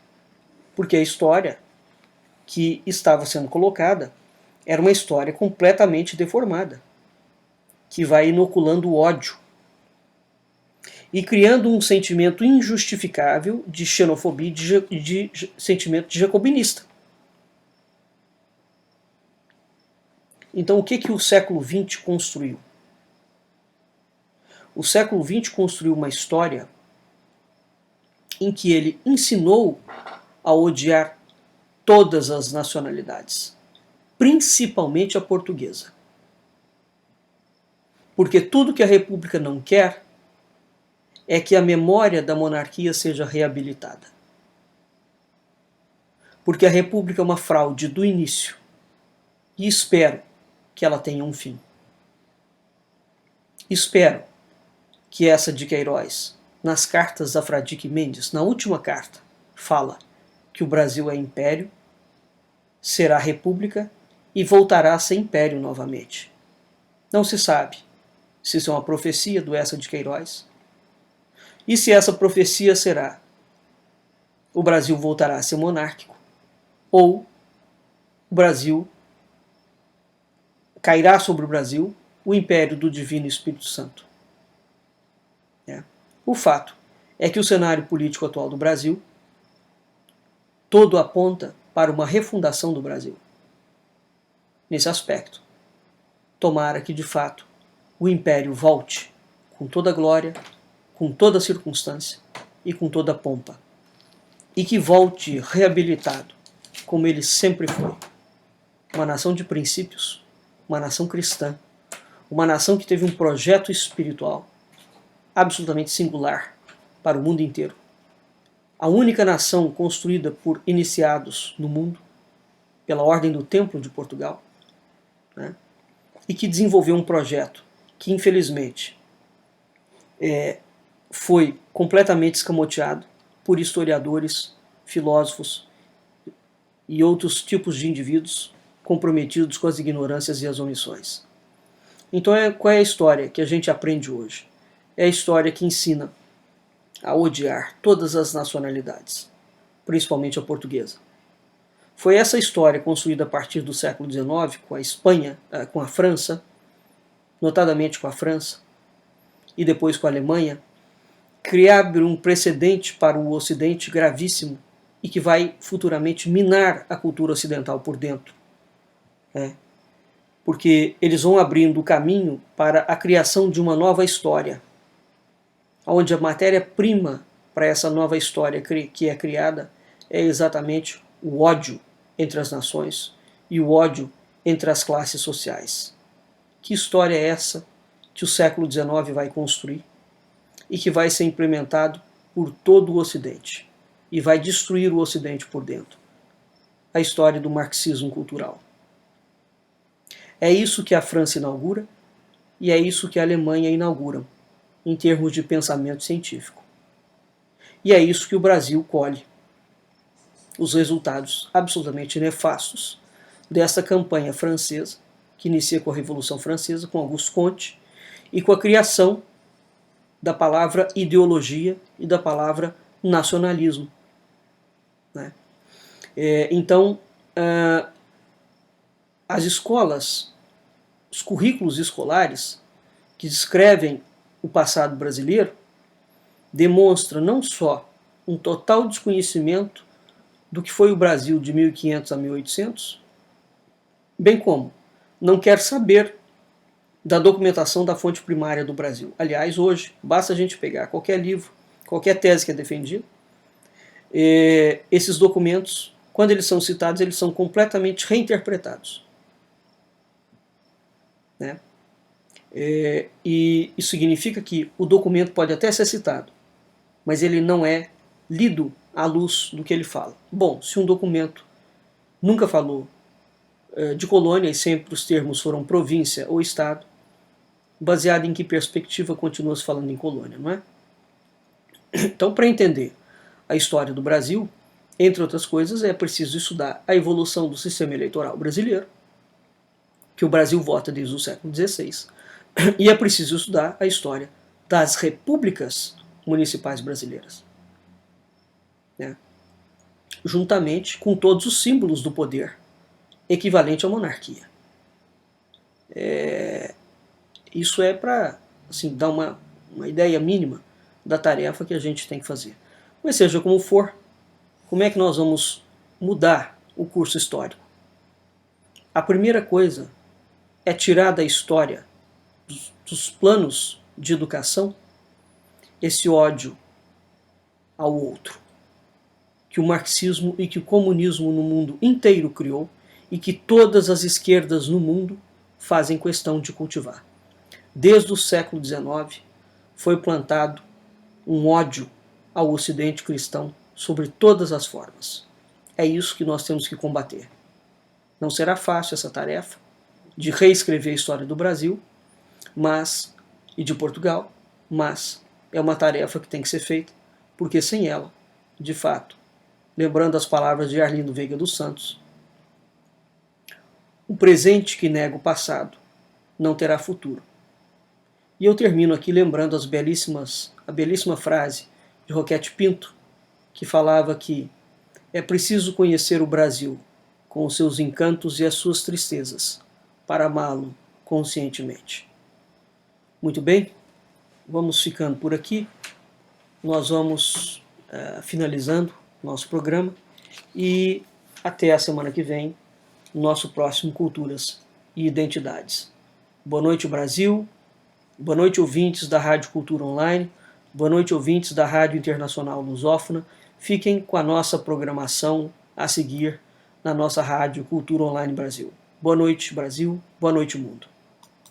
Porque a história que estava sendo colocada era uma história completamente deformada, que vai inoculando ódio. e criando um sentimento injustificável de xenofobia e de sentimento de jacobinista. Então, o que o século XX construiu? O século XX construiu uma história em que ele ensinou a odiar todas as nacionalidades, principalmente a portuguesa. Porque tudo que a República não quer é que a memória da monarquia seja reabilitada. Porque a República é uma fraude do início. E espero que ela tenha um fim. Espero que essa de Queiroz, nas cartas a Fradique Mendes, na última carta, fala que o Brasil é império, será república e voltará a ser império novamente. Não se sabe se isso é uma profecia do Essa de Queiroz e se essa profecia será: o Brasil voltará a ser monárquico ou o Brasil cairá sobre o Brasil o império do Divino Espírito Santo. O fato é que o cenário político atual do Brasil todo aponta para uma refundação do Brasil. Nesse aspecto, tomara que de fato o império volte com toda a glória, com toda a circunstância e com toda a pompa. E que volte reabilitado, como ele sempre foi. Uma nação de princípios, uma nação cristã, uma nação que teve um projeto espiritual absolutamente singular para o mundo inteiro. A única nação construída por iniciados no mundo, pela Ordem do Templo de Portugal, né, e que desenvolveu um projeto que, infelizmente, foi completamente escamoteado por historiadores, filósofos e outros tipos de indivíduos comprometidos com as ignorâncias e as omissões. Então, qual é a história que a gente aprende hoje? É a história que ensina a odiar todas as nacionalidades, principalmente a portuguesa. Foi essa história construída a partir do século XIX com a Espanha, com a França, notadamente com a França, e depois com a Alemanha, criar um precedente para o Ocidente gravíssimo e que vai futuramente minar a cultura ocidental por dentro. Porque eles vão abrindo o caminho para a criação de uma nova história, onde a matéria-prima para essa nova história que é criada é exatamente o ódio entre as nações e o ódio entre as classes sociais. Que história é essa que o século XIX vai construir e que vai ser implementado por todo o Ocidente e vai destruir o Ocidente por dentro? A história do marxismo cultural. É isso que a França inaugura e é isso que a Alemanha inaugura em termos de pensamento científico. E é isso que o Brasil colhe. Os resultados absolutamente nefastos dessa campanha francesa, que inicia com a Revolução Francesa, com Auguste Comte, e com a criação da palavra ideologia e da palavra nacionalismo. Então, as escolas, os currículos escolares que descrevem o passado brasileiro demonstram não só um total desconhecimento do que foi o Brasil de 1500 a 1800, bem como não quer saber da documentação da fonte primária do Brasil. Aliás, hoje, basta a gente pegar qualquer livro, qualquer tese que é defendida, esses documentos, quando eles são citados, eles são completamente reinterpretados. Né? E isso significa que o documento pode até ser citado, mas ele não é lido à luz do que ele fala. Bom, se um documento nunca falou de colônia e sempre os termos foram província ou estado, baseado em que perspectiva continua se falando em colônia, não é? Então, para entender a história do Brasil, entre outras coisas, é preciso estudar a evolução do sistema eleitoral brasileiro, que o Brasil vota desde o século XVI, e é preciso estudar a história das repúblicas municipais brasileiras, né? Juntamente com todos os símbolos do poder equivalente à monarquia. Isso é para dar uma ideia mínima da tarefa que a gente tem que fazer. Mas seja como for, como é que nós vamos mudar o curso histórico? A primeira coisa é tirar da história, dos planos de educação, esse ódio ao outro, que o marxismo e que o comunismo no mundo inteiro criou e que todas as esquerdas no mundo fazem questão de cultivar. Desde o século XIX foi plantado um ódio ao Ocidente cristão sobre todas as formas. É isso que nós temos que combater. Não será fácil essa tarefa de reescrever a história do Brasil e de Portugal, mas é uma tarefa que tem que ser feita, porque sem ela, de fato, lembrando as palavras de Arlindo Veiga dos Santos, o presente que nega o passado não terá futuro. E eu termino aqui lembrando a belíssima frase de Roquete Pinto, que falava que é preciso conhecer o Brasil com os seus encantos e as suas tristezas, para amá-lo conscientemente. Muito bem, vamos ficando por aqui. Nós vamos finalizando nosso programa e até a semana que vem, nosso próximo Culturas e Identidades. Boa noite, Brasil. Boa noite, ouvintes da Rádio Cultura Online. Boa noite, ouvintes da Rádio Internacional Lusófona. Fiquem com a nossa programação a seguir na nossa Rádio Cultura Online Brasil. Boa noite, Brasil. Boa noite, mundo.